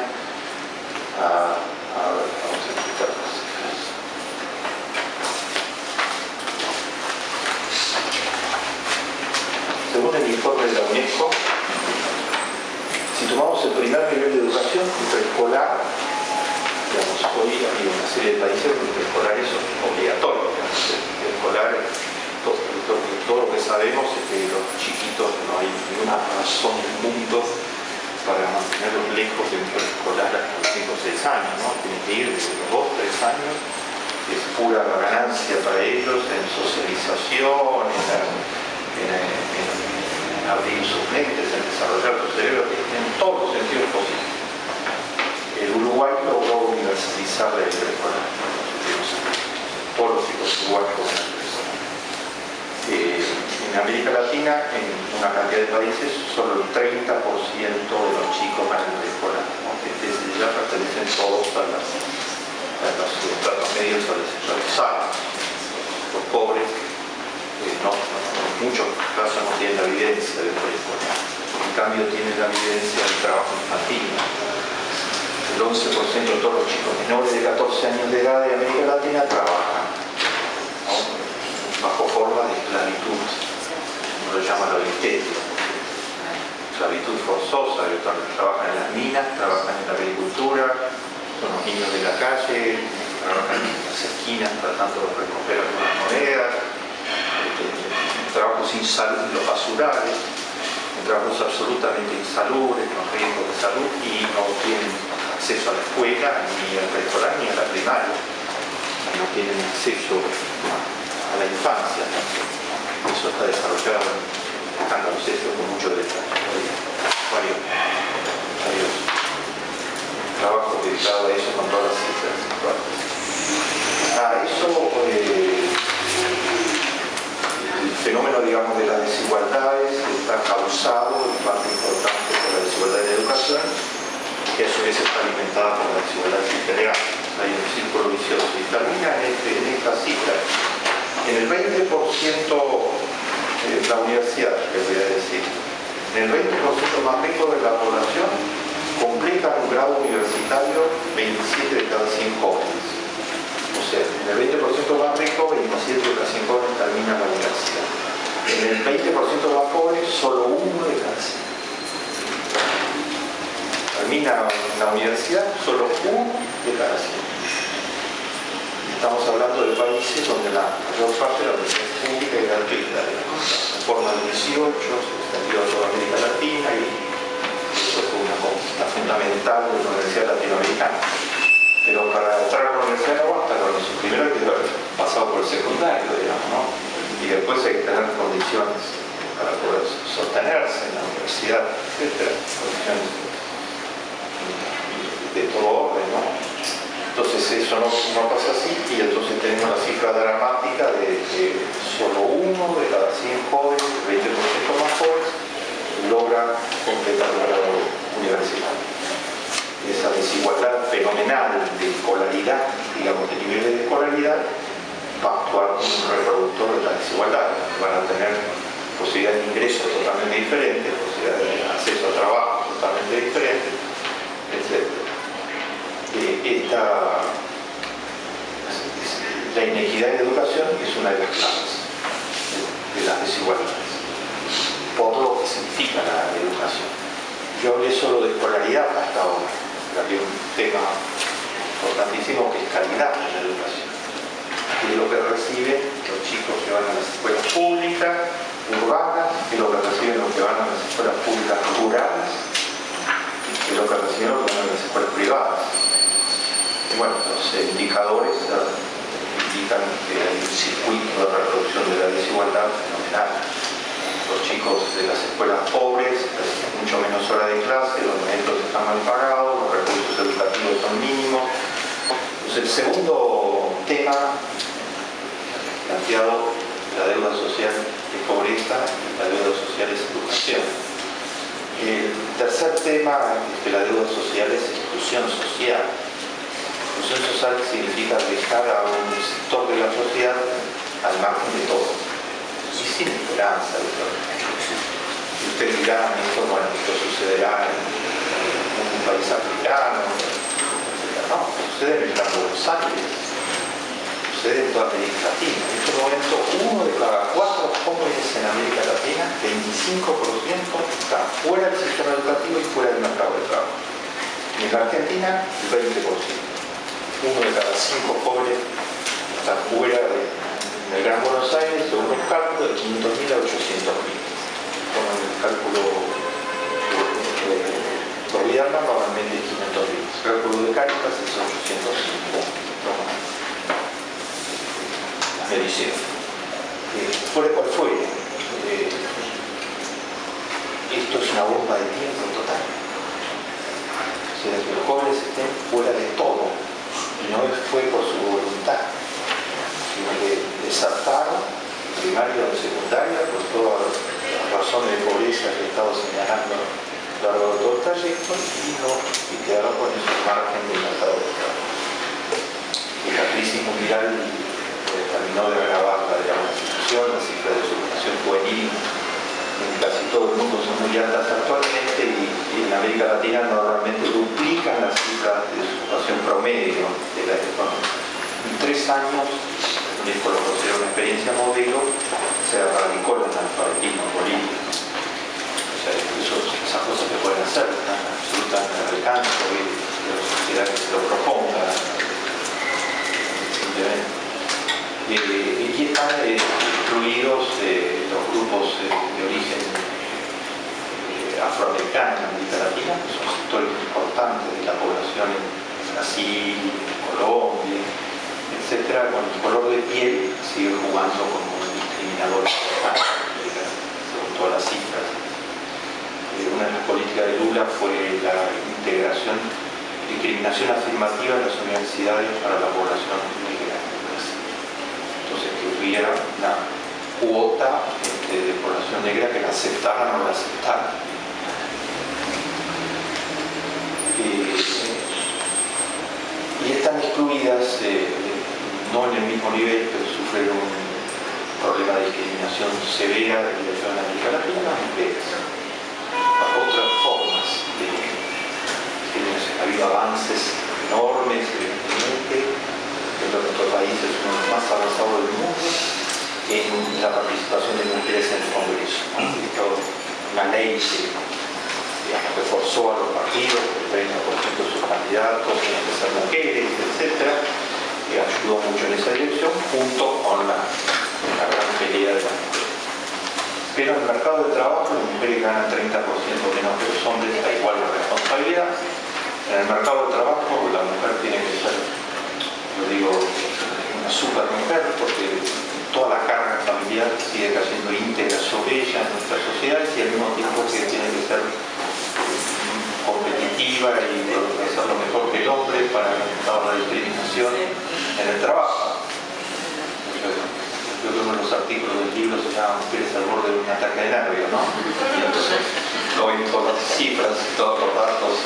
Vamos a explicar las cifras. Según el informe de la UNESCO, si tomamos el primer nivel de educación, el preescolar, digamos, hoy hay una serie de países donde el preescolar es obligatorio. El preescolar, todo lo que sabemos es que los chiquitos no hay ninguna razón del mundo para mantenerlos lejos de un preescolar hasta los 5 o 6 años, ¿no? Tienen que ir desde los 2 o 3 años, es pura ganancia para ellos en socialización, en abrir sus mentes, en desarrollar su cerebro, en todos los sentidos posibles. El Uruguay logró universalizar la preescolar en los últimos años. Todos los chicos uruguayos. En América Latina, en una cantidad de países, solo el 30% de los chicos van en preescolar, ¿no? Desde ya pertenecen todos a los estratos medios o les altos. Los pobres, en muchos casos no tienen la evidencia del preescolar. En cambio, tienen la evidencia del trabajo infantil. El 11% de todos los chicos menores de 14 años de edad de América Latina trabajan, ¿no? Bajo forma de esclavitud, como lo llaman los estéticos. Esclavitud forzosa, trabajan en las minas, trabajan en la agricultura, son los niños de la calle, trabajan en las esquinas tratando de recoger algunas monedas, trabajos insalubres, los basurales, trabajos absolutamente insalubres, con riesgos de salud, y no tienen acceso a la escuela, ni al preescolar, ni a la primaria. No tienen acceso a la infancia. Eso está desarrollado en escándalos con mucho detalle. Varios trabajos dedicados a eso con todas las cifras actuales. El fenómeno, digamos, de las desigualdades está causado en parte importante por la desigualdad de la educación, que a su vez está alimentada por la desigualdad integral. Hay un círculo vicioso y termina en esta cifra. En el 20% de la universidad, que voy a decir, en el 20% más rico de la población completa un grado universitario 27 de cada 100 jóvenes. O sea, en el 20% más rico, 27 de cada 100 jóvenes terminan la universidad. En el 20% más pobre, solo 1 de cada 100. Termina la universidad, solo 1 de cada 100. Estamos hablando de países donde la mayor parte de la universidad es pública y gratuita. En forma de 18, se extendió a toda América Latina y eso fue una conquista fundamental de la Universidad Latinoamericana. Pero para entrar a la universidad no basta con eso. Primero hay que haber pasado por el secundario, digamos, ¿no? Y y después hay que tener condiciones para poder sostenerse en la universidad, etcétera, condiciones de todo orden, ¿no? Entonces eso no pasa así, y entonces tenemos la cifra dramática de que solo uno de cada 100 jóvenes, el 20% más jóvenes, logra completar el grado universitario. Esa desigualdad fenomenal de escolaridad, digamos, de niveles de escolaridad, va a actuar como un reproductor de la desigualdad. Van a tener posibilidades de ingresos totalmente diferentes, posibilidades de acceso a trabajo totalmente diferentes, etc. La inequidad en educación es una de las claves de las desigualdades, por lo que significa la educación. Yo hablé solo de escolaridad hasta ahora, pero hay un tema importantísimo que es calidad en la educación. Que es lo que reciben los chicos que van a las escuelas públicas, urbanas, que es lo que reciben los que van a las escuelas públicas rurales, que es lo que reciben los que van a las escuelas privadas. Y bueno, los indicadores indican que hay un circuito de reproducción de la desigualdad fenomenal. Los chicos de las escuelas pobres reciben mucho menos horas de clase, los maestros están mal pagados, los recursos educativos son mínimos. Entonces, el segundo tema planteado, la deuda social es pobreza y la deuda social es educación. El tercer tema es que la deuda social es exclusión social. Exclusión social significa dejar a un sector de la sociedad al margen de todo y sin esperanza de todo. Y usted dirá, esto sucederá en un país africano, etc. No, sucede en el Gran Buenos Aires, sucede en toda América Latina. En este momento, 1 de cada 4 jóvenes en América Latina, 25%, está fuera del sistema educativo y fuera del mercado de trabajo. Y en la Argentina, el 20%. 1 de cada 5 jóvenes está fuera del Gran Buenos Aires, según los cálculos, de 500.000 a 800.000. Con el cálculo de gobierno, normalmente es 500.000. El cálculo de Cáritas es 800.000. Las mediciones. Fuera cual fuere, esto es una bomba de tiempo total. O sea, que los jóvenes estén fuera de todo. Y no fue por su voluntad, sino que desertaron primaria o secundaria por todas las razones de pobreza que he estado señalando a lo largo de todo el trayecto y quedaron con ese margen del mercado de trabajo. Y la crisis mundial terminó de agravar la situación, las cifras de desocupación juvenil en casi todo el mundo son muy altas actualmente y en América Latina normalmente duplican las cifras de desocupación promedio de la economía. En 3 años, UNESCO lo considera una experiencia modelo, se erradicó el analfabetismo político. O sea, esas cosas que pueden hacer están absolutamente al alcance de la sociedad que se lo proponga. Simplemente. Y están incluidos los grupos de origen afroamericano en América Latina, que son sectores importantes de la población en Brasil, Colombia, etcétera, con el color de piel sigue jugando como un discriminador según todas las cifras. Una de las políticas de Lula fue la discriminación afirmativa en las universidades para la población negra. Entonces, que hubiera una cuota de población negra que la aceptaran o no la aceptaran. Y están excluidas, no en el mismo nivel, pero sufren un problema de discriminación severa de la América Latina, las mujeres. Otras formas de discriminación. Ha habido avances enormes, evidentemente. Nuestro país es uno de los más avanzados del mundo en la participación de mujeres en el Congreso. Una ley que forzó a los partidos, el 30% de sus candidatos tenían que ser mujeres, etc., que ayudó mucho en esa dirección, junto con la gran pelea de las mujeres. Pero en el mercado de trabajo, las mujeres ganan 30% menos que los hombres a igual responsabilidad. En el mercado de trabajo, la mujer tiene que ser, yo digo, una super mujer, porque toda la carga familiar sigue cayendo íntegra sobre ella en nuestras sociedades y al mismo tiempo que tiene que ser competitiva y hacer lo mejor que el hombre para evitar la discriminación en el trabajo. Yo creo que uno de los artículos del libro se llama Mujeres al borde de un ataque de nervios, ¿no? Y entonces doy todas las cifras y todos los datos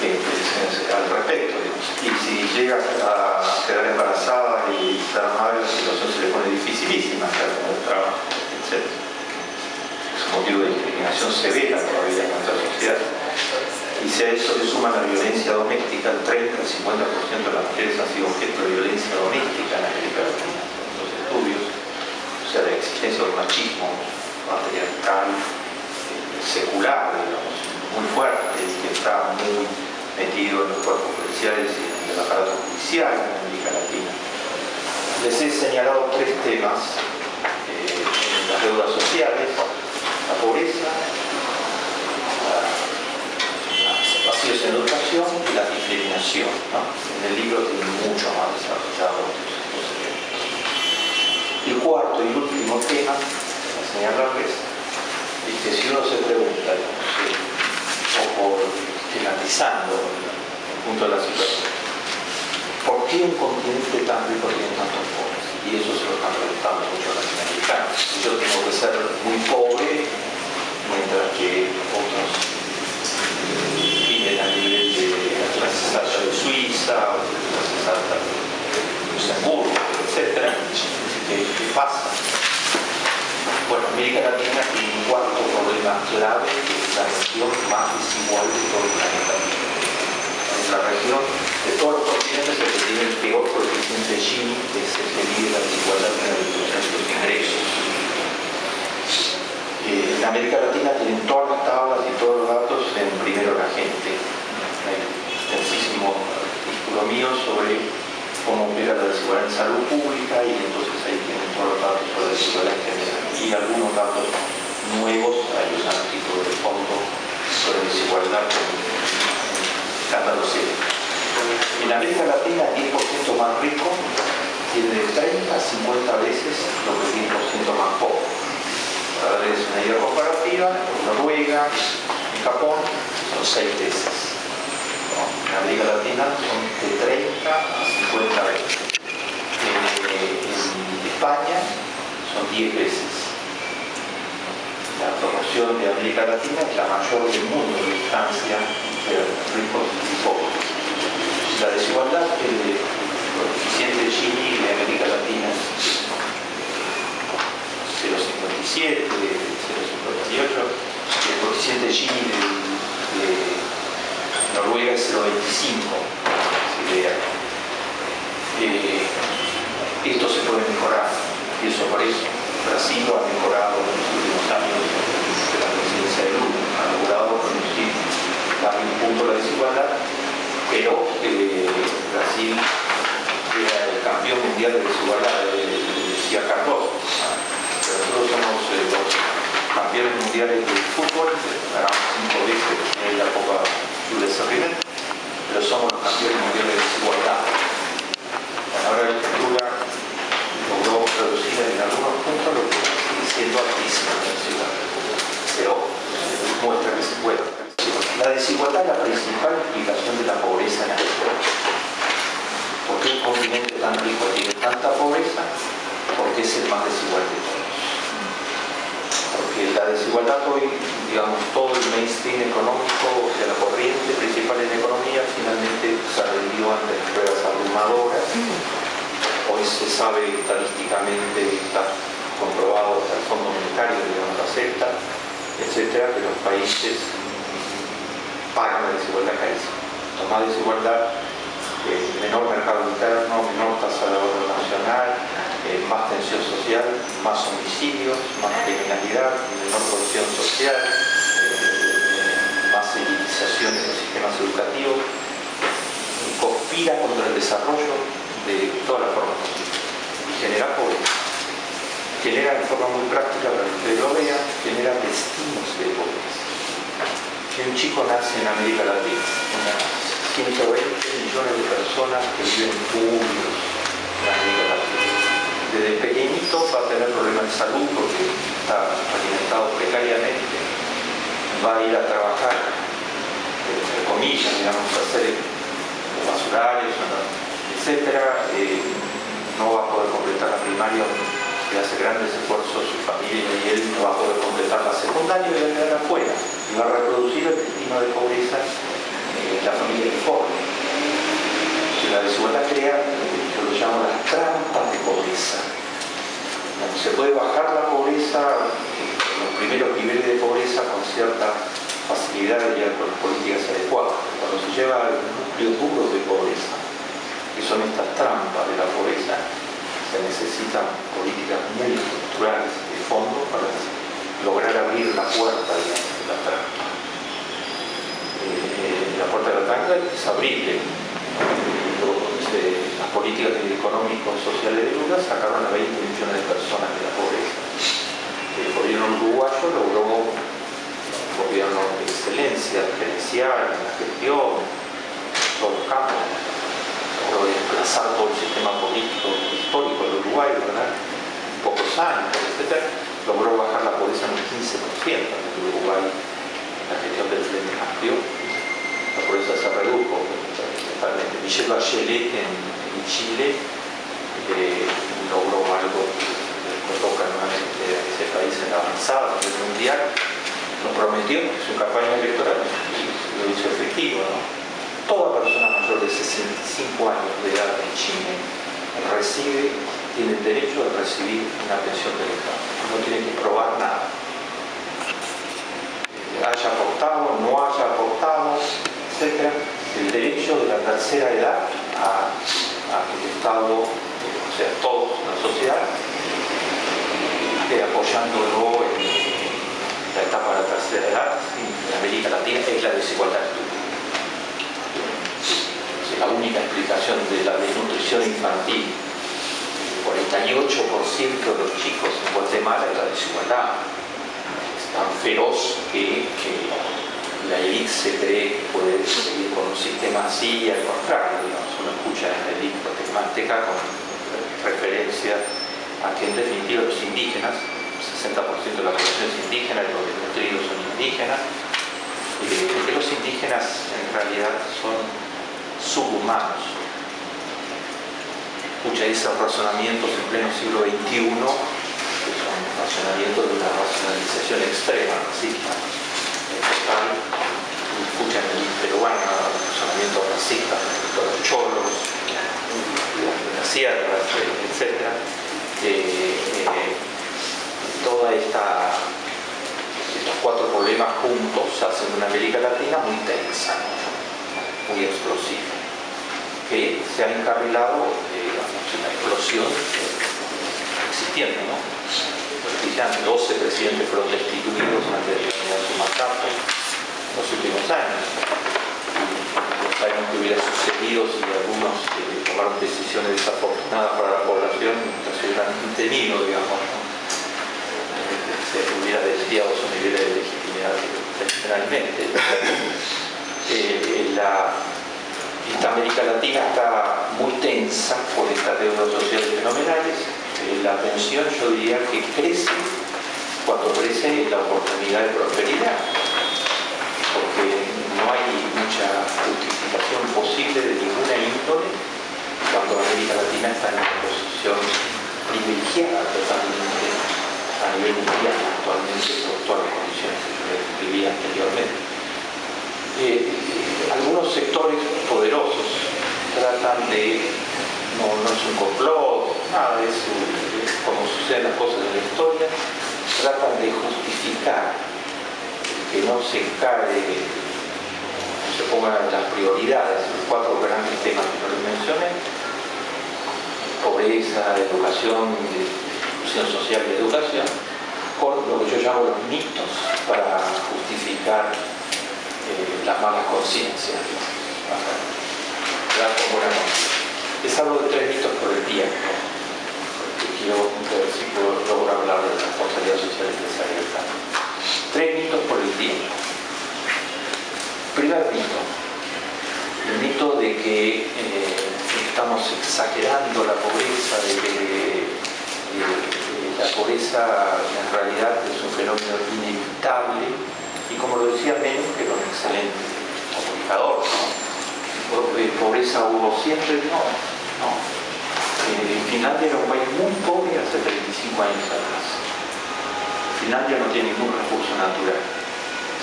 al respecto. Y si llega a quedar embarazada y ser madre, la situación se le pone dificilísima en el trabajo, etc. Es un motivo de discriminación severa todavía en nuestra sociedad. Y si a eso le suma la violencia doméstica, el 30-50% de las mujeres han sido objeto de violencia doméstica en América Latina, en los estudios, o sea, la existencia del machismo patriarcal, secular, digamos, muy fuerte, y que está muy metido en los cuerpos policiales y en el aparato judicial en América Latina. Les he señalado tres temas: las deudas sociales, la pobreza, vacíos en educación y la discriminación, ¿no? En el libro tiene mucho más desarrollado estos temas. El cuarto y último tema a señalarles es que si uno se pregunta, o por esquematizando el punto de la situación, ¿por qué un continente tan rico tiene tantos pobres? Y eso se lo están preguntando muchos latinoamericanos. Yo tengo que ser muy pobre, mientras que otros viven a nivel de la clase alta de Suiza, o de la clase alta de Luxemburgo, etc. ¿Qué pasa? Bueno, América Latina tiene un cuarto problema clave, que es la región más desigual de todo el planeta. Es la región de todos los continentes que tiene el peor coeficiente Gini, que es el que mide la desigualdad en la distribución de los ingresos. En América Latina tienen todas las tablas y todos los datos en Primero la Gente. Hay un extensísimo artículo mío sobre cómo opera la desigualdad en salud pública, y entonces ahí tienen todos los datos sobre la desigualdad en general. Y algunos datos nuevos, hay un artículo de fondo sobre desigualdad con escándalos serios. En América Latina, el 10% más rico tiene de 30 a 50 veces lo que el 10% más pobre. Para darles una idea comparativa, en Noruega, en Japón, son 6 veces. En América Latina son de 30 a 50 veces. En España son 10 veces. La proporción de América Latina es la mayor del mundo en distancia entre ricos y pobres. La desigualdad, el coeficiente Gini de América Latina es 0,57, 0,58, y el coeficiente Gini de Noruega es 0,25. Esto se puede mejorar, y eso por eso Brasil lo ha mejorado en los últimos años de la presidencia de Lula, ha logrado reducir darle un punto a la desigualdad, pero Brasil era el campeón mundial de desigualdad, decía Carlos. Pero nosotros somos los campeones mundiales del fútbol, ganamos 5 veces en la Copa Jules Rimet, pero somos los campeones mundiales de desigualdad. Ahora Lula logró reducir en algunos puntos lo que sigue siendo altísimo en la ciudad, pero muestra que se puede. La desigualdad es la principal explicación de la pobreza en la región. ¿Por qué un continente tan rico tiene tanta pobreza? Porque es el más desigual de todos. Porque la desigualdad hoy, digamos, todo el mainstream económico, o sea, la corriente principal en economía, finalmente se rindió ante las pruebas abrumadoras. Hoy se sabe estadísticamente, está comprobado hasta el Fondo Monetario, digamos, la acepta, etcétera, que los países pagan la desigualdad carísima. Más desigualdad, menor mercado interno, menor tasa de ahorro nacional, más tensión social, más homicidios, más criminalidad, menor cohesión social, más elitización de los sistemas educativos, conspira contra el desarrollo de todas las formas y genera pobreza. Genera de forma muy práctica, para que ustedes lo vean, genera destinos de pobreza. Si un chico nace en América Latina, unas 120 millones de personas que viven públicos en América Latina. desde pequeñito va a tener problemas de salud porque está alimentado precariamente, va a ir a trabajar, entre comillas, digamos, a hacer los basurales, etcétera, no va a poder completar la primaria, que hace grandes esfuerzos su familia y él no va a poder completar la secundaria y va a quedar afuera y va a reproducir el destino de pobreza en la familia que pobre. La desigualdad crea, yo lo llamo las trampas de pobreza. Se puede bajar la pobreza, los primeros niveles de pobreza con cierta facilidad y con políticas adecuadas. Cuando se lleva al núcleo duro de pobreza, que son estas trampas de la pobreza, se necesitan políticas muy estructurales de fondo para lograr abrir la puerta de la trampa. La puerta de la trampa es abrible. Las políticas económico-sociales de Lula sacaron a 20 millones de personas de la pobreza. El gobierno uruguayo logró un gobierno de excelencia, gerencial, en la gestión, en todos los campos, logró desplazar todo el sistema político histórico del Uruguay, ¿verdad? En pocos años, etc. Logró bajar la pobreza en un 15% en el Uruguay, en la gestión del Frente Amplio. La pobreza se redujo. Michelle Bachelet en Chile logró algo que coloca nuevamente a ese país en la avanzada del mundial. Nos prometió en su campaña electoral y lo hizo efectivo, ¿no? Toda persona mayor de 65 años de edad en Chile tiene el derecho de recibir una pensión del Estado. No tiene que probar nada. Haya aportado, no haya aportado, etc. El derecho de la tercera edad a que el Estado, o sea, todos, la sociedad, apoyándolo en la etapa de la tercera edad en América Latina es la desigualdad estructural. Es la única explicación de la desnutrición infantil. El 48% de los chicos en Guatemala es la desigualdad. Es tan feroz que la élite se cree que puede seguir con un sistema así y al contrario, digamos, uno escucha en la élite guatemalteca con referencia a que en definitiva los indígenas, 60% de la población es indígena y los desnutridos son indígenas, y que los indígenas en realidad son subhumanos. Escucha esos razonamientos en pleno siglo XXI, que son razonamientos de una racionalización extrema, racista, total, escuchan el peruano, razonamiento racista respecto a los cholos, las sierras, etc. Estos cuatro problemas juntos hacen una América Latina muy tensa, muy explosiva, que se ha encarrilado en la explosión existiendo, ¿no? 12 presidentes fueron destituidos antes de terminar su mandato en los últimos años. No sabemos qué hubiera sucedido si algunos tomaron decisiones desafortunadas para la población, que se hubieran tenido, digamos, ¿no? Se hubiera desviado su nivel de legitimidad generalmente. Esta América Latina está muy tensa por estas deudas sociales fenomenales. La pensión, yo diría que crece cuando crece la oportunidad de prosperidad, porque no hay mucha justificación posible de ninguna índole cuando América Latina está en una posición privilegiada totalmente a nivel mundial actualmente por todas las condiciones que yo describí anteriormente. Algunos sectores poderosos tratan de, no es un complot, nada de eso, como suceden las cosas en la historia, tratan de justificar que no se pongan las prioridades, los cuatro grandes temas que yo les mencioné: pobreza, educación, inclusión social y educación, con lo que yo llamo los mitos para justificar las malas conciencias. Les hablo de 3 mitos por el tiempo, porque quiero ver si puedo lograr hablar de la responsabilidad social empresarial. 3 mitos por el tiempo. Primer mito, el mito de que estamos exagerando la pobreza, de que pobreza en realidad es un fenómeno inevitable y, como lo decía Menem, que era un excelente comunicador, ¿no? Pobreza hubo siempre, no. Finlandia era un país muy pobre hace 35 años atrás. Finlandia no tiene ningún recurso natural,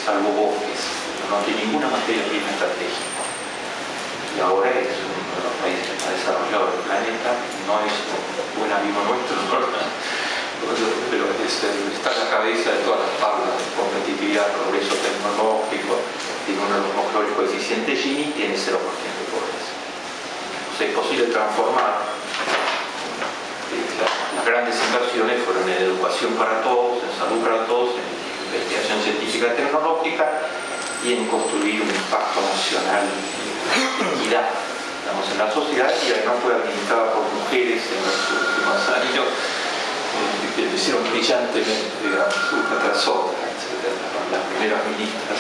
salvo bosques, no tiene ninguna materia prima estratégica. Y ahora es uno de los países más desarrollados del planeta, no es un buen amigo nuestro, pero está en la cabeza de todas las tablas de competitividad, progreso tecnológico, tiene uno de los mejores coeficientes Gini, tiene 0% de pobreza. O sea, es posible transformar. Las grandes inversiones fueron en educación para todos, en salud para todos, en investigación científica y tecnológica y en construir un impacto nacional de equidad, digamos, en la sociedad, y además fue administrada por mujeres en los últimos años que lo hicieron brillantemente, digamos, una tras otra, etc. Las primeras ministras,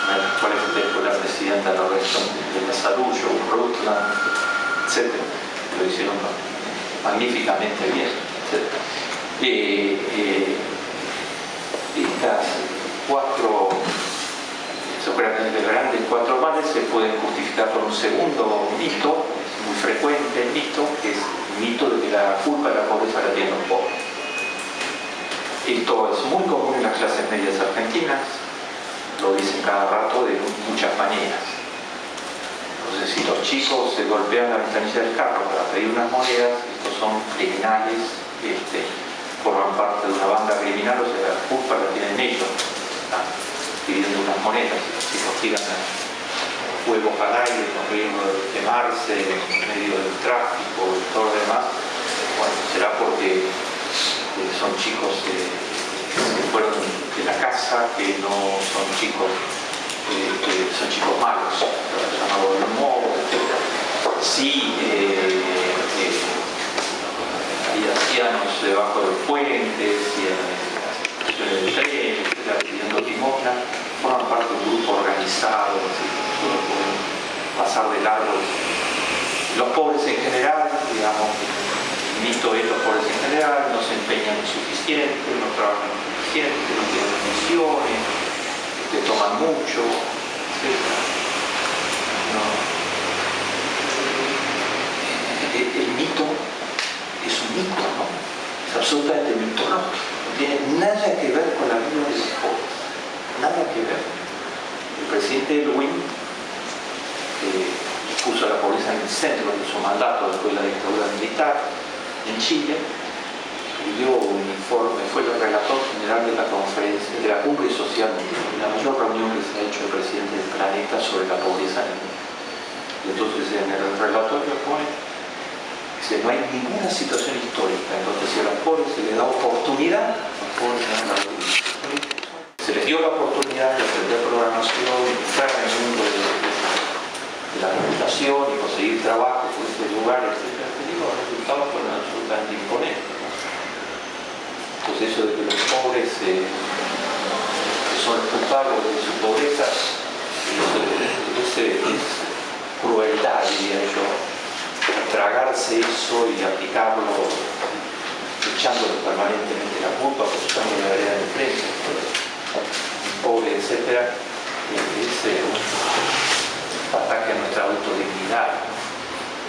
una de las cuales fue la presidenta de la región de la salud, Joe Rutland, etc. Lo hicieron magníficamente bien, etc. Estas seguramente grandes cuatro males se pueden justificar por un segundo mito, es muy frecuente el mito, que es el mito de que la culpa de la pobreza la tienen los pobres. Esto es muy común en las clases medias argentinas, lo dicen cada rato de muchas maneras. Entonces, si los chicos se golpean la ventanilla del carro para pedir unas monedas, estos son criminales, forman parte de una banda criminal, o sea, la culpa la tienen ellos, están pidiendo unas monedas, y los chicos tiran fuegos al aire con riesgo de quemarse en medio del tráfico y todo lo demás. Bueno, será porque son chicos que fueron de la casa, que no son chicos son chicos malos, llamados de modo, etc. Sí, hay ancianos debajo de los puentes y en las estaciones de tren, etc., pidiendo limosna, forman parte de un grupo organizado, así que no pueden pasar de largo. Los pobres en general, digamos, el mito es los pobres en general, no se empeñan lo suficiente, no trabajan lo suficiente, no tienen misiones, toman mucho, etc. No. El mito es un mito, ¿no? Es absolutamente mitológico, no tiene nada que ver con la vida de los pobres, nada que ver. El presidente Elwin puso la pobreza en el centro de su mandato después de la dictadura militar en Chile. Escribió un informe, fue el relator general de la conferencia, de la cumbre social, la mayor reunión que se ha hecho el presidente del planeta sobre la pobreza en el mundo. Y entonces en el relatorio pone, dice, no hay ninguna situación histórica en donde si a los pobres se les da oportunidad, los pobres se dan la oportunidad. Se les dio la oportunidad de aprender programación, de entrar en el mundo de la computación y conseguir trabajo en estos lugares, etc. Los resultados fueron absolutamente imponentes. Entonces eso de que los pobres son culpables de su pobreza es crueldad, diría yo, tragarse eso y aplicarlo echándole permanentemente la culpa, buscando la vereda de frente, pobre, etc. Es un ataque a nuestra autodignidad.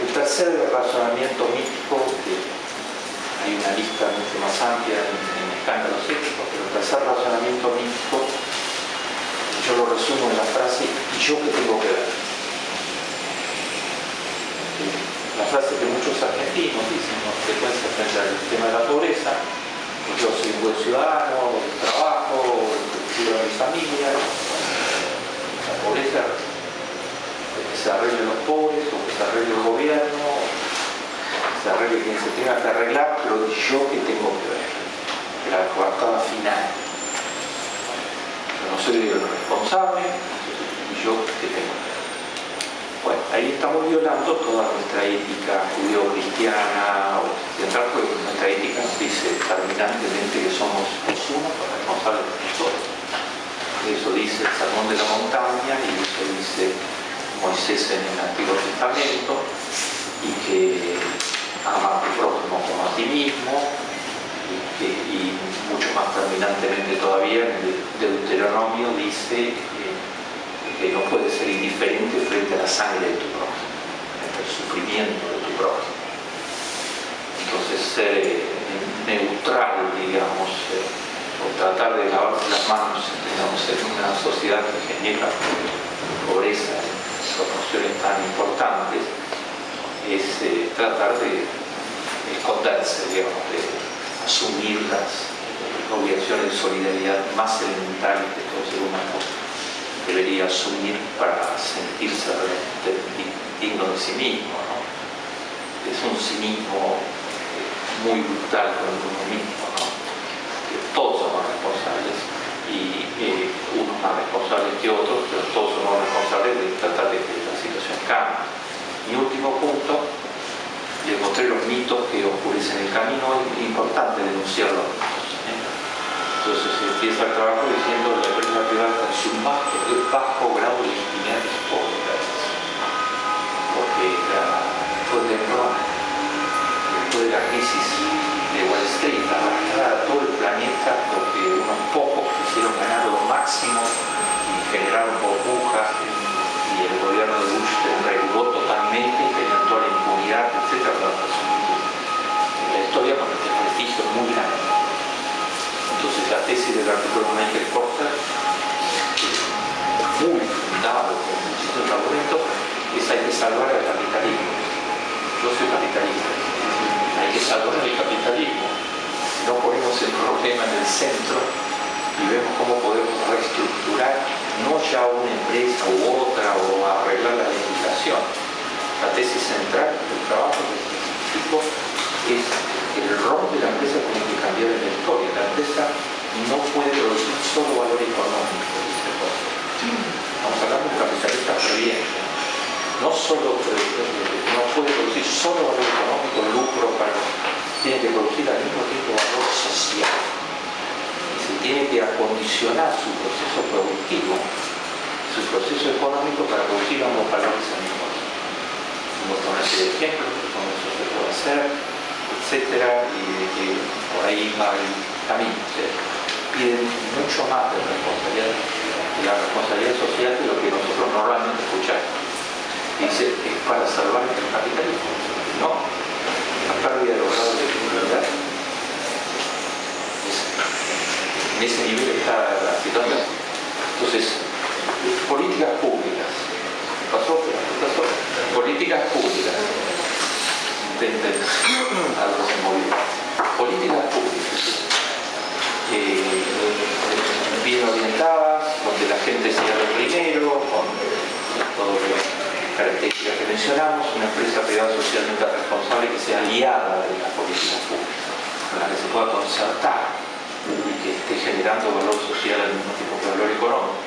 El tercer razonamiento mítico, que hay una lista mucho más amplia en escándalos éticos, pero el tercer razonamiento mítico yo lo resumo en la frase ¿y yo qué tengo que ver? La frase que muchos argentinos dicen con frecuencia frente al tema de la pobreza: yo soy un buen ciudadano, trabajo, cuido a mi familia. La pobreza, que se arreglen los pobres o que se arregle el gobierno, se arregle quien se tenga que arreglar, pero yo qué tengo que ver, la coartada final. Yo no soy el responsable, y yo qué tengo que ver. Bueno, ahí estamos violando toda nuestra ética judeo-cristiana o occidental, porque nuestra ética nos dice terminantemente que somos los unos responsables de nosotros. Eso dice el Sermón de la Montaña y eso dice Moisés en el Antiguo Testamento, y que ama a tu prójimo como a ti mismo, y mucho más terminantemente todavía, en el Deuteronomio dice que no puedes ser indiferente frente a la sangre de tu prójimo, frente al sufrimiento de tu prójimo. Entonces ser neutral, digamos, o tratar de lavarse las manos, digamos, en una sociedad que genera pobreza en proporciones tan importantes, es tratar de esconderse, digamos, de asumir las obligaciones de solidaridad más elementales que todo ser humano debería asumir para sentirse realmente digno de sí mismo, ¿no? Es un cinismo muy brutal con uno mismo, ¿no? Todos somos responsables y unos más responsables que otros, pero todos somos responsables de tratar de que la situación cambie. Mi último punto, les mostré los mitos que oscurecen el camino. Es importante denunciar los mitos, ¿eh? Entonces empieza el trabajo diciendo que la empresa privada está en su bajo grado de legitimidad histórica, porque después de la crisis de Wall Street, arrastrada a todo el planeta, porque unos pocos quisieron ganar lo máximo y generaron burbujas, y el gobierno de Bush reguló totalmente y tenían toda la impunidad, etc. En la historia, con este prestigio muy grande. Entonces la tesis del artículo de Michael Porter, muy fundado con muchísimos argumentos, es hay que salvar al capitalismo. Yo soy capitalista. Hay que salvar el capitalismo. Si no ponemos el problema en el centro y vemos cómo podemos reestructurar no ya una empresa u otra o arreglar la legislación. La tesis central del trabajo del científico es que el rol de la empresa tiene que cambiar en la historia. La empresa no puede producir solo valor económico, dice Porter. Estamos hablando de un capitalista ferviente. No puede producir solo valor económico, lucro, tiene que producir al mismo tiempo valor social. Y se tiene que acondicionar su proceso productivo, su proceso económico para producir ambos valores al mismo tiempo. Hemos puesto una serie de ejemplos de cómo eso se puede hacer, etcétera, y de que por ahí va el camino. Piden mucho más de la responsabilidad social de lo que nosotros normalmente escuchamos. Dice que es para salvar el capitalismo. No, la pérdida de los grados de legitimidad. En ese nivel está la situación. Entonces, políticas públicas. ¿Qué pasó? Políticas públicas. Intenten algo se movió. Políticas públicas. Bien orientadas, donde la gente sea lo primero, con todo lo características que mencionamos, una empresa privada socialmente responsable que sea aliada de las políticas públicas, con la que se pueda concertar y que esté generando valor social al mismo tiempo que valor económico,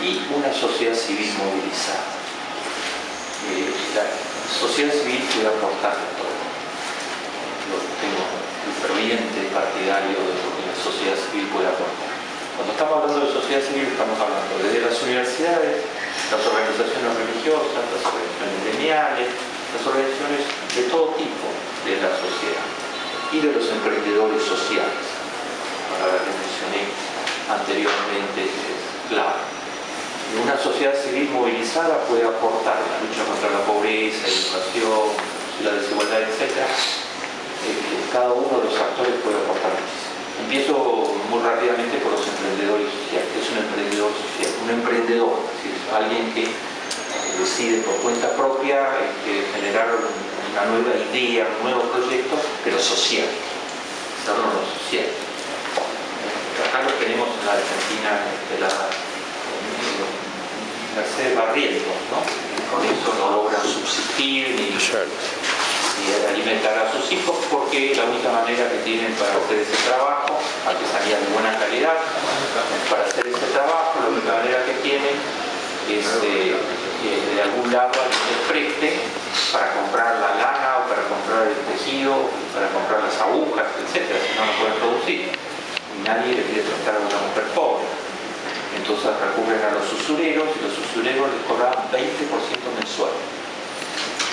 y una sociedad civil movilizada. La sociedad civil puede aportar a todo. Yo tengo el ferviente partidario de lo que la sociedad civil puede aportar. Cuando estamos hablando de sociedad civil estamos hablando desde las universidades, las organizaciones religiosas, las organizaciones gremiales, las organizaciones de todo tipo de la sociedad y de los emprendedores sociales. Para la que mencioné anteriormente es clave. Una sociedad civil movilizada puede aportar en la lucha contra la pobreza, educación, la desigualdad, etc. Cada uno de los actores puede aportar muchísimo. Empiezo muy rápidamente por los emprendedores sociales. ¿Qué es un emprendedor social? Un emprendedor, es decir, alguien que decide por cuenta propia generar una nueva idea, un nuevo proyecto, pero social. Está hablando de lo social. Acá lo tenemos en la Argentina, Mercedes Barrientos, ¿no? Con eso no logran subsistir ni alimentar a sus hijos, porque la única manera que tienen para hacer ese trabajo, artesanía de buena calidad, para hacer ese trabajo, la única manera que tienen es de algún lado alguien les preste para comprar la lana o para comprar el tejido, para comprar las agujas, etc. Si no, no pueden producir. Y nadie le quiere prestar a una mujer pobre. Entonces recurren a los usureros y los usureros les cobraban 20% mensual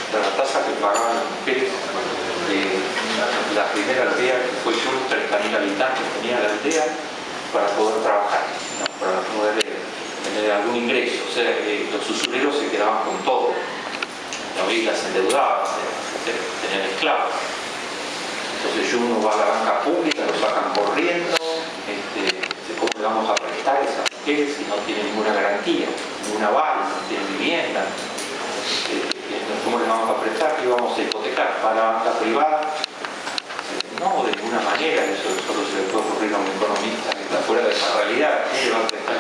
de la tasa que pagaban las mujeres de la primera aldea que fue yo, 30.000 habitantes tenía la aldea para poder trabajar, ¿no? Para poder tener algún ingreso. O sea, los usureros se quedaban con todo, ¿no? Y las endeudaban, tenían esclavos. Entonces uno va a la banca pública, lo sacan corriendo, ¿cómo le vamos a prestar a esas mujeres si no tienen ninguna garantía, ningún aval, no tienen vivienda? ¿Cómo le vamos a prestar? ¿Qué vamos a hipotecar? ¿Para la banca privada? No, de ninguna manera. Eso solo se le puede ocurrir a un economista que está fuera de esa realidad. ¿Qué le va a prestar?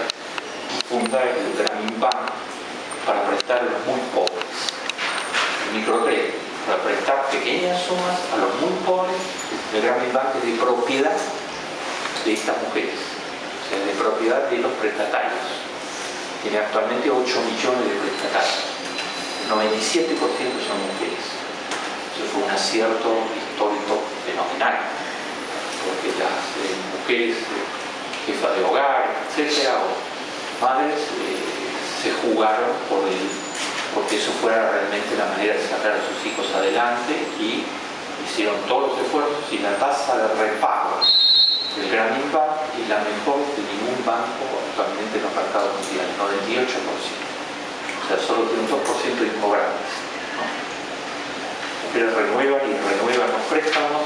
Fundar el Grameenbank para prestar a los muy pobres, el microcrédito, para prestar pequeñas sumas a los muy pobres. El Grameenbank es de propiedad de estas mujeres, o sea, de propiedad de los prestatarios. Tiene actualmente 8 millones de prestatarios. El 97% son mujeres. Eso fue un acierto histórico fenomenal, porque las mujeres jefas de hogar, etcétera, o madres, se jugaron porque eso fuera realmente la manera de sacar a sus hijos adelante, y hicieron todos los esfuerzos, y la tasa de repago del Grameenbank es la mejor de ningún banco actualmente en los mercados mundiales, 98%. O sea, solo tiene un 2% de incobrables, ¿no? Pero renuevan y renuevan los préstamos.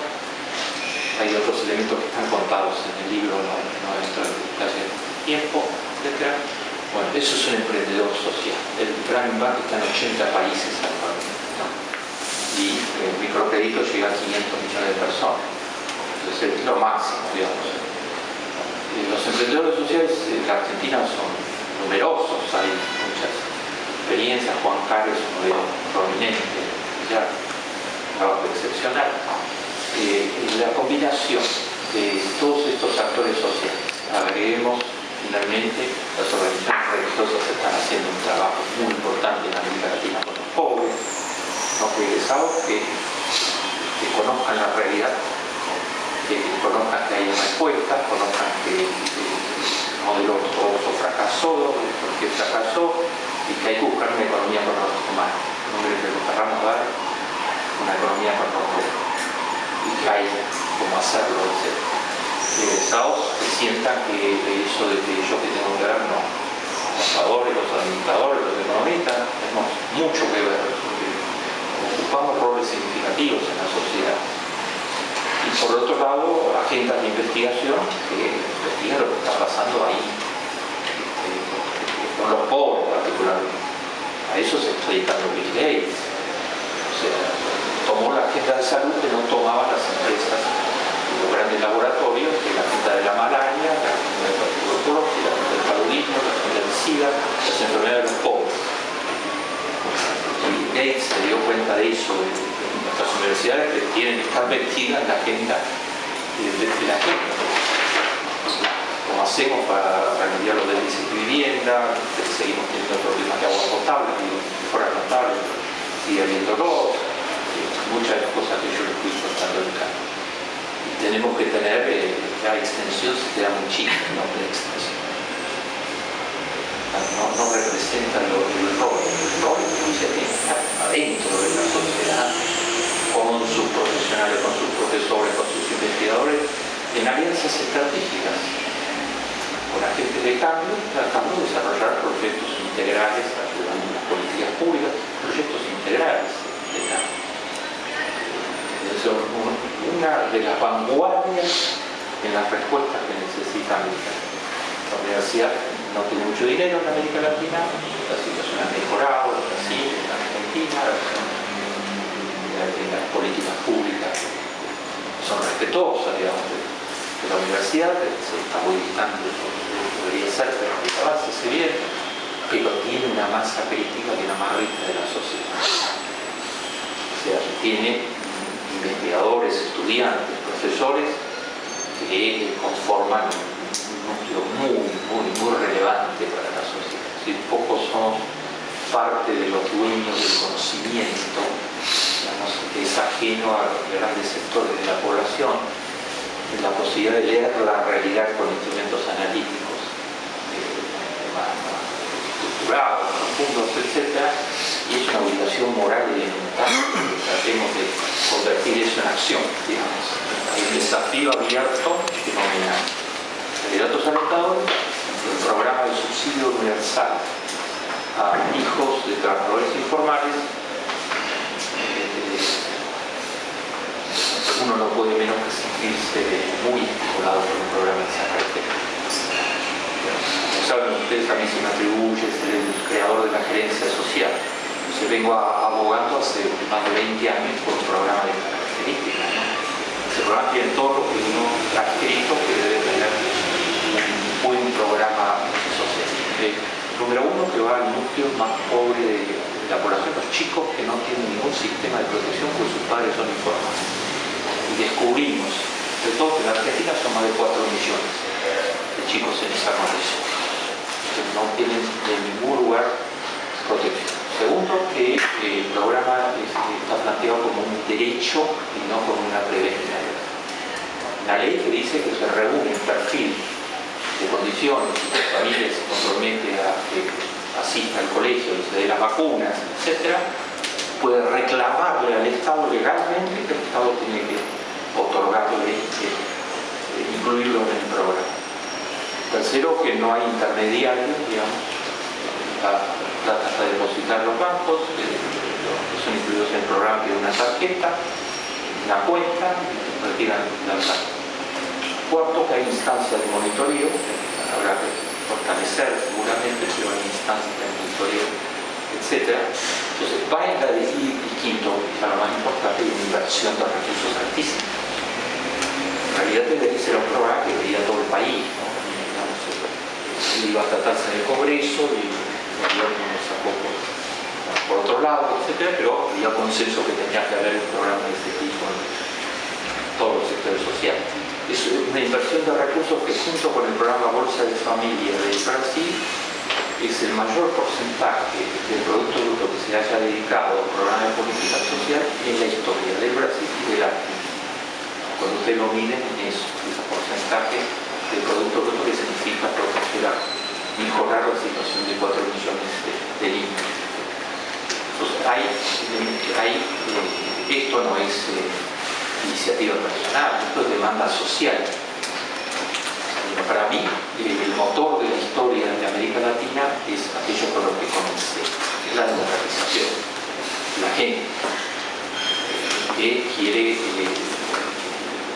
Hay otros elementos que están contados en el libro, no dentro del detalle del tiempo, etc. Bueno, eso es un emprendedor social. El Grameenbank está en 80 países actualmente, ¿no? Y el microcrédito llega a 500 millones de personas. Entonces es lo máximo, digamos. Los emprendedores sociales en la Argentina son numerosos, hay muchas experiencias. Juan Carlos es un modelo prominente, ya trabajo excepcional. La combinación de todos estos actores sociales, agreguemos finalmente, las organizaciones religiosas están haciendo un trabajo muy importante en América Latina con los pobres, los egresados que conozcan la realidad, que conozcan que hay respuestas, conozcan que el modelo ortodoxo fracasó, por qué fracasó, y que hay que buscar una economía con los humanos. No me lo querramos dar una economía con los humanos, y que hay cómo hacerlo, etc. Egresados que sientan que eso de que yo que tengo que ver, no. Los padores, los administradores, los economistas, tenemos mucho que ver, porque ocupamos roles significativos en la sociedad. Y por otro lado, agendas de investigación que investigan lo que está pasando ahí, con los pobres particularmente. A eso se está dedicando Bill Gates. O sea, tomó la agenda de salud que no tomaban las empresas, los grandes laboratorios, que la agenda de la malaria, la agenda de la tuberculosis, la agenda del paludismo, la agenda del SIDA, las enfermedades de los pobres. Y Gates se dio cuenta de eso, de nuestras universidades que tienen que estar vestidas en la agenda de la gente. Como hacemos para remediar los déficits de vivienda, que seguimos teniendo problemas de agua potable, que fuera notable, sigue habiéndolos, muchas de las cosas que yo les fui contando en el campo. Y tenemos que tener la extensión, se queda muy chica el nombre de extensión. No representa el rol que se tiene adentro de la sociedad, con sus profesionales, con sus profesores, con sus investigadores, en alianzas estratégicas con agentes de cambio, tratando de desarrollar proyectos integrales, ayudando a las políticas públicas, proyectos integrales de cambio. Son una de las vanguardias en las respuestas que necesita América. La universidad no tiene mucho dinero en América Latina, la situación ha mejorado en Brasil, en Argentina, las políticas públicas son respetuosas, digamos, de la universidad, se está muy distante de lo que debería ser, pero avance bien, pero tiene una masa crítica que es la más rica de la sociedad. O sea, tiene investigadores, estudiantes, profesores que conforman un núcleo muy relevante para la sociedad. Si pocos somos parte de los dueños del conocimiento, digamos, que es ajeno a grandes sectores de la población, la posibilidad de leer la realidad con instrumentos analíticos más estructurados, profundos, etc. Y es una obligación moral elemental que tratemos de convertir eso en acción, digamos. Hay un desafío abierto fenomenal. Candidatos alentados, el programa de subsidio universal a hijos de trabajadores informales. Uno no puede menos que sentirse muy estimulado por un programa de esa característica. Como saben ustedes, a mí se me atribuye ser el creador de la gerencia social. Yo vengo abogando hace más de 20 años por un programa de características, ¿no? Ese programa tiene todo lo que uno ha escrito que debe tener un buen programa social. Número uno, que va al núcleo más pobre de la población, los chicos que no tienen ningún sistema de protección porque sus padres son informales. Y descubrimos, sobre todo que en Argentina son más de 4 millones de chicos en esa condición, que no tienen de ningún lugar protección. Segundo, que el programa está planteado como un derecho y no como una prevención. La ley que dice que se reúne un perfil de condiciones y que la familia se compromete a que asista al colegio y se dé las vacunas, etc., puede reclamarle al Estado legalmente que el Estado tiene que otorgarle, incluirlo en el programa. Tercero, que no hay intermediarios, digamos. La plata está depositada en los bancos, que son incluidos en el programa, que es una tarjeta, una cuenta, y retiran la plata. Cuarto, que hay instancias de monitoreo, que habrá que fortalecer seguramente, pero hay instancias de monitoreo, etc. Entonces, va en la de quinto, quizá lo más importante, y una inversión de recursos altísimos. En realidad tendría que ser un programa que veía todo el país, ¿no? Iba a tratarse en el Congreso y el gobierno nos sacó por otro lado, etc., pero había consenso que tenía que haber un programa de este tipo en todos los sectores sociales. Es una inversión de recursos que, junto con el programa Bolsa de Familia de Brasil, es el mayor porcentaje del Producto Bruto que se haya dedicado al programa de política social en la historia del Brasil y del Argentina. Cuando ustedes lo miren, es ese porcentaje del Producto Bruto que significa proteger, mejorar la situación de 4 millones de niños. Entonces, esto no es iniciativa personal, esto es demanda social. Para mí, el motor de la historia de América Latina es aquello con lo que comencé, es la democratización. La gente que quiere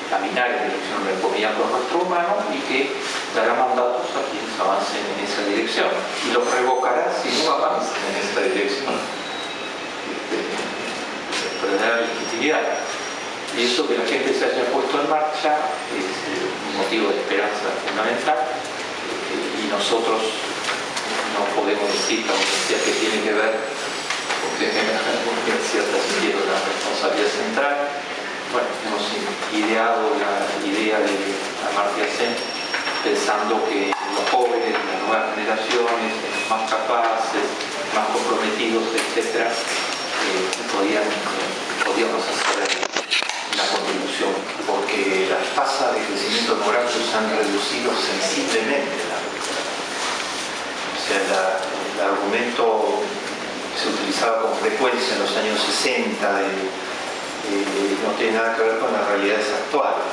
caminar en dirección de la economía con nuestro humano y que dará mandatos a quienes avancen en esa dirección y los revocará si no avancen en esa dirección. Perderá legitimidad. Y eso que la gente se haya puesto en marcha es un motivo de esperanza fundamental, y nosotros no podemos decir la universidad que tiene que ver, porque la universidad está asumiendo la responsabilidad central. Bueno, hemos ideado la idea de Amartya Sen pensando que los jóvenes, las nuevas generaciones, más capaces, más comprometidos, etc., podíamos hacer una contribución, porque las tasas de crecimiento demográfico se han reducido sensiblemente en la región. O sea, el argumento que se utilizaba con frecuencia en los años 60 no tiene nada que ver con las realidades actuales.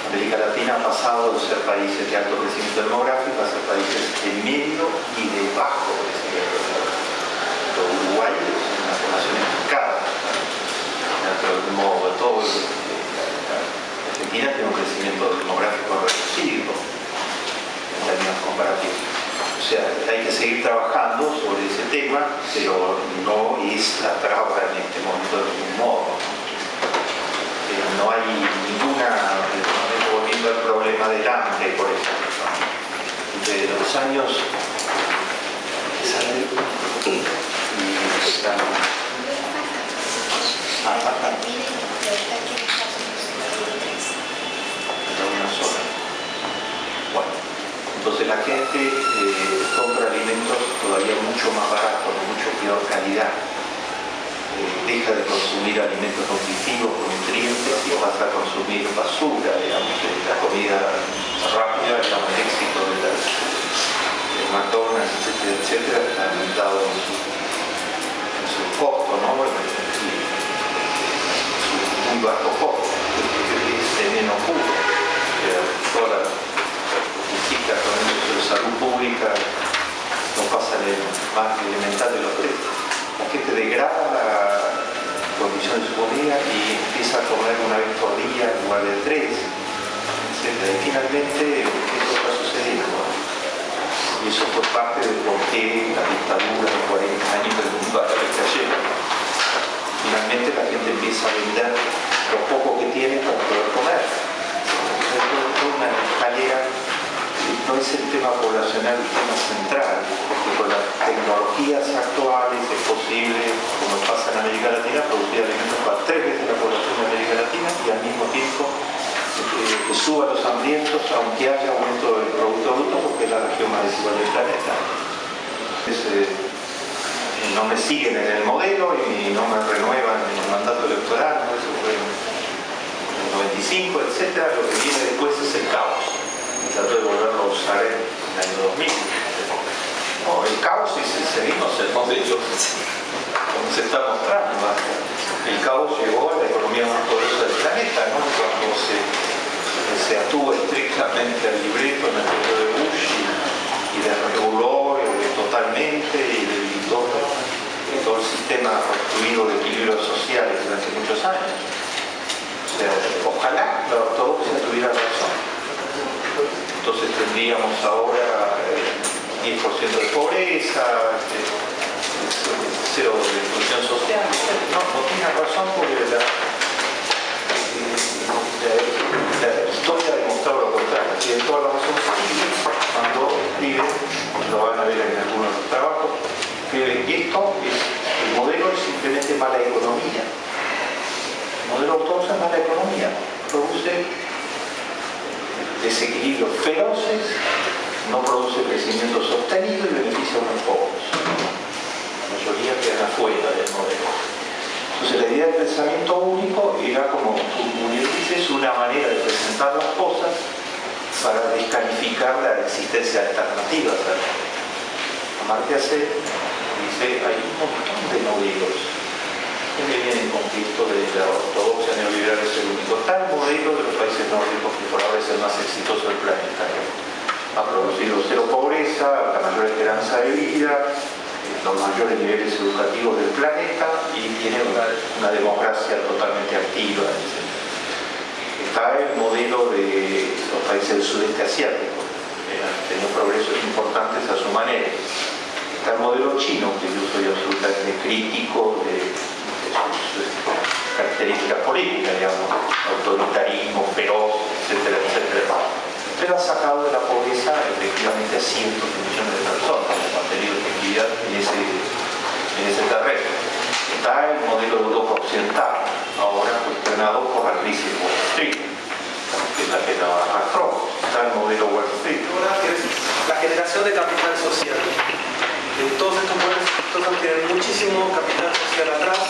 América Latina ha pasado de ser países de alto crecimiento demográfico a ser países de medio y de bajo crecimiento demográfico. Uruguay es una población estancada. De algún modo, todo Argentina tiene un crecimiento demográfico reducido en términos comparativos. O sea, hay que seguir trabajando sobre ese tema, pero no es la traba en este momento de ningún modo. No hay ninguna, volviendo al problema del hambre, por ejemplo, de los años una sola. Bueno, entonces la gente compra alimentos todavía mucho más baratos, de mucho peor calidad. Deja de consumir alimentos nutritivos con nutrientes y pasa a consumir basura, digamos, la comida rápida, digamos, el éxito de las McDonald's, etcétera, ha aumentado en su costo, ¿no? Su más elemental de los tres. La gente degrada la condición de su comida y empieza a comer una vez por día en lugar de 3, etc. Y finalmente esto está sucediendo, ¿no? Y eso fue parte de por qué la dictadura de 40 años del mundo árabe cayó. Finalmente la gente empieza a vender lo poco que tiene para poder comer. Es una escalera, no es el tema poblacional el tema central, porque con las tecnologías actuales es posible, como pasa en América Latina, producir alimentos para 3 veces la población de América Latina y al mismo tiempo que suba los hambrientos, aunque haya aumento del Producto Bruto, porque es la región más desigual del planeta. No me siguen en el modelo y no me renuevan en el mandato electoral, ¿no? Eso fue en el 95, etc. Lo que viene después es el caos. Trato de volverlo a usar en el año 2000. No, el caos y seguimos el modelo como se está mostrando, ¿no? El caos llegó a la economía más poderosa del planeta, ¿no? Cuando se atuvo estrictamente al libreto en el periodo de Bush y desreguló totalmente y debilitó todo el sistema construido de equilibrios sociales durante muchos años. O sea, ojalá la ortodoxia tuviera razón. Entonces tendríamos ahora 10% de pobreza, cero de exclusión social. No tiene razón porque la historia ha demostrado lo contrario. Tiene toda la razón. Cuando viven, lo van a ver en algunos de los trabajos, que el modelo es simplemente mala economía. El modelo ortodoxo es mala economía. Produce desequilibrios feroces, no produce crecimiento sostenido y beneficia a unos pocos. La mayoría quedan afuera del modelo. Entonces la idea del pensamiento único era, como dices, una manera de presentar las cosas para descalificar la existencia de alternativas. Amartya Sen dice, hay un montón de modelos que vienen en conflicto de la ortodoxia neoliberal, es el único. Tal modelo de los países nórdicos, que por ahora es el más exitoso del planeta. Ha producido cero pobreza, la mayor esperanza de vida, los mayores niveles educativos del planeta y tiene una democracia totalmente activa. Está el modelo de los países del sudeste asiático, que han tenido progresos importantes a su manera. Está el modelo chino, que yo soy absolutamente crítico de sus características políticas, digamos, autoritarismo, feroz, etcétera, etcétera. Pero ha sacado de la pobreza efectivamente a cientos de millones de personas, ha tenido efectividad en ese terreno. Está el modelo de Europa Occidental, ahora cuestionado por la crisis de Wall Street, que es la que la arrastró. Está el modelo Wall Street. La generación de capital social. Todos estos modelos exitosos tienen muchísimo capital social atrás,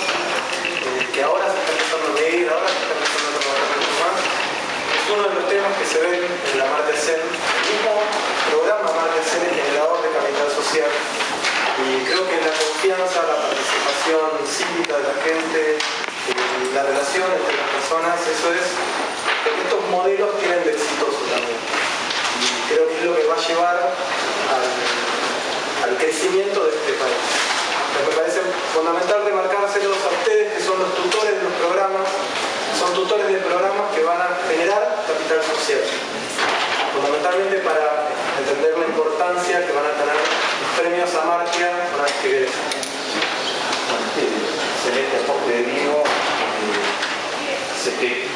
que ahora se está empezando a medir, ahora se está empezando a trabajar mucho más. Es uno de los temas que se ven en la Amartya Sen. El mismo programa Amartya Sen es generador de capital social. Y creo que la confianza, la participación cívica de la gente, la relación entre las personas, eso es lo que estos modelos tienen de exitoso también. Y creo que es lo que va a llevar al crecimiento de este país. Me parece fundamental remarcárselos a ustedes, que son los tutores de los programas, son tutores de programas que van a generar capital social. Fundamentalmente para entender la importancia que van a tener los premios Amartya para las que vienen. Excelente aporte de Diego. Sé que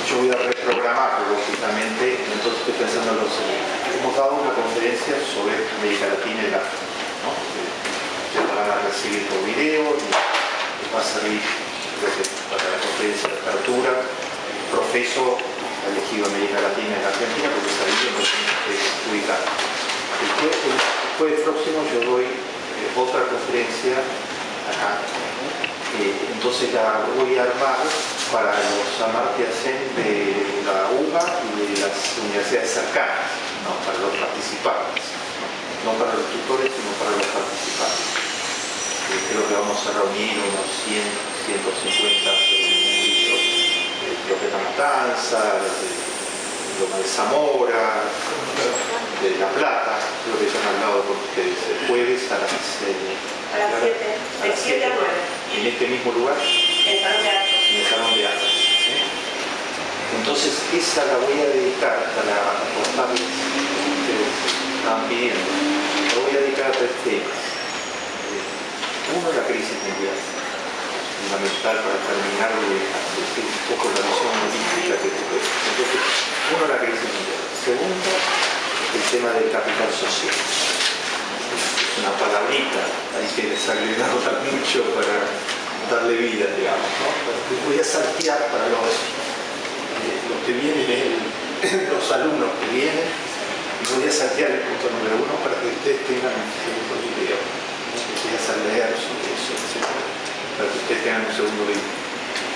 yo voy a reprogramar, lógicamente, entonces estoy pensando en lo siguiente. Hemos dado una conferencia sobre América Latina y el África, ¿no? Ya la van a recibir por video y va a salir para la conferencia de apertura. Profeso elegido América Latina y la Argentina porque sabía que no tiene que ubicar. El jueves próximo yo doy otra conferencia acá. Entonces la voy a armar para los Amartya Sen de la UBA y de las universidades cercanas, ¿no? Para los participantes, no para los tutores, sino para los participantes. Creo que vamos a reunir unos 100, 150 de Profeta Matanza, de Loma de Zamora, de La Plata, creo que ya han hablado con ustedes, el jueves a las 7. De 7 a 9. En este mismo lugar, El salón de actos. en el salón de actos. Entonces esa la voy a dedicar para contarles que ustedes estaban pidiendo. La voy a dedicar a 3 temas. Uno, la crisis mundial, fundamental para terminar de decir un poco la visión holística que tuve. Entonces, uno, la crisis mundial. Segundo, el tema del capital social. Una palabrita, hay que desagregarla mucho para darle vida, digamos, ¿no? Voy a saltear para los que vienen, los alumnos que vienen, y voy a saltear el punto número 1 para que ustedes tengan un segundo video. Voy a hacer leer sobre eso, etc. Para que ustedes tengan un segundo video.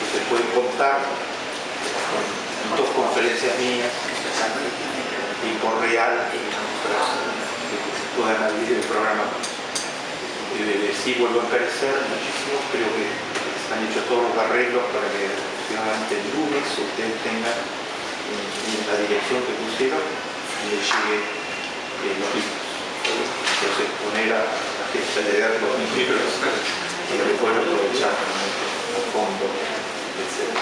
Ustedes pueden contar con 2 conferencias mías y por real para que puedan abrir el programa. Sí, vuelvo a encarecer muchísimo, creo que están hechos todos los arreglos para que aproximadamente el lunes ustedes tengan en la dirección que pusieron les llegue los libros. Entonces poner a la gente a leer los libros y después aprovechar a fondo, etc.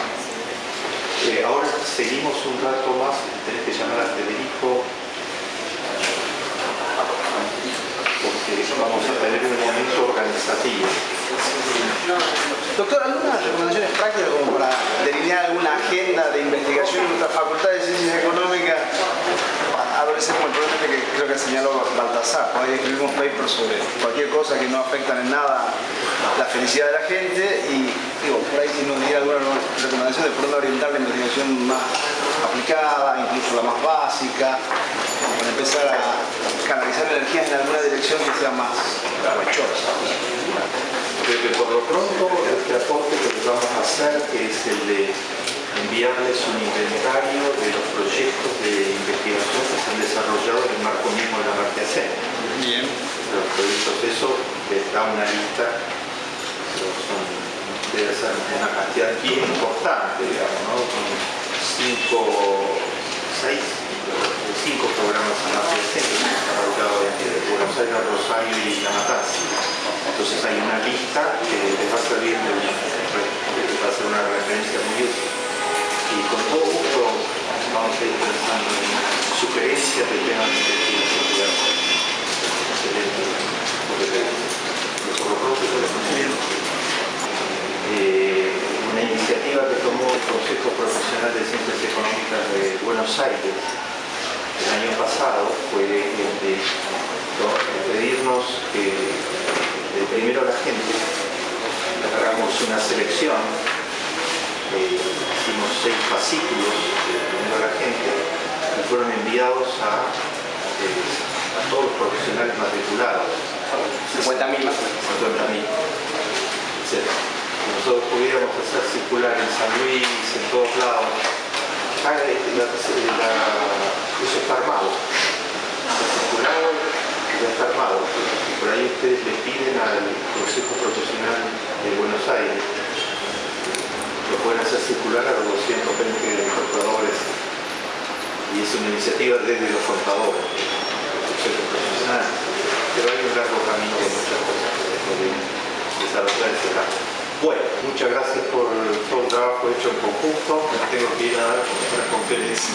Ahora seguimos un rato más, tenés que llamar a Federico porque vamos a tener un momento organizativo. Doctor, ¿algunas recomendaciones prácticas como para delinear alguna agenda de investigación en nuestra Facultad de Ciencias Económicas? Adolescente como el problema que creo que señaló Baltasar. Hoy escribimos papers sobre cualquier cosa que no afectan en nada la felicidad de la gente y digo, por ahí si nos diera alguna recomendación de por dónde orientar la investigación más aplicada, incluso la más básica, para empezar a canalizar energías en alguna dirección que sea más provechosa. Creo que por lo pronto este aporte que les vamos a hacer es el de enviarles un inventario de los proyectos de investigación que se han desarrollado en el marco mismo de la Amartya Sen. Bien. Los proyectos, eso les da una lista, debe ser una cantidad bien importante, digamos, ¿no? Con 5 programas Amartya Sen que se han desarrollado desde Buenos Aires, Rosario y La Matanza. Entonces hay una lista que les va a servir de que va a ser una referencia muy útil. Y con todo gusto vamos a ir pensando en sugerencias de temas de investigación. Excelente. Por lo pronto yo les considero una iniciativa que tomó el Consejo Profesional de Ciencias Económicas de Buenos Aires el año pasado fue de pedirnos que primero a la gente hagamos una selección. Hicimos 6 fascículos primero a la gente que fueron enviados a todos los profesionales matriculados. 50.000 más. 50.000, etc. Nosotros pudiéramos hacer circular en San Luis, en todos lados. Eso está armado. Está circulado y ya está armado. Y por ahí ustedes le piden al Consejo Profesional de Buenos Aires lo pueden hacer circular a los 220 contadores. Y es una iniciativa desde los contadores, el Consejo Profesional. Pero hay un largo camino de muchas cosas que desarrollar este campo. Bueno, muchas gracias por todo el trabajo hecho en conjunto. Me tengo que ir a dar una conferencia.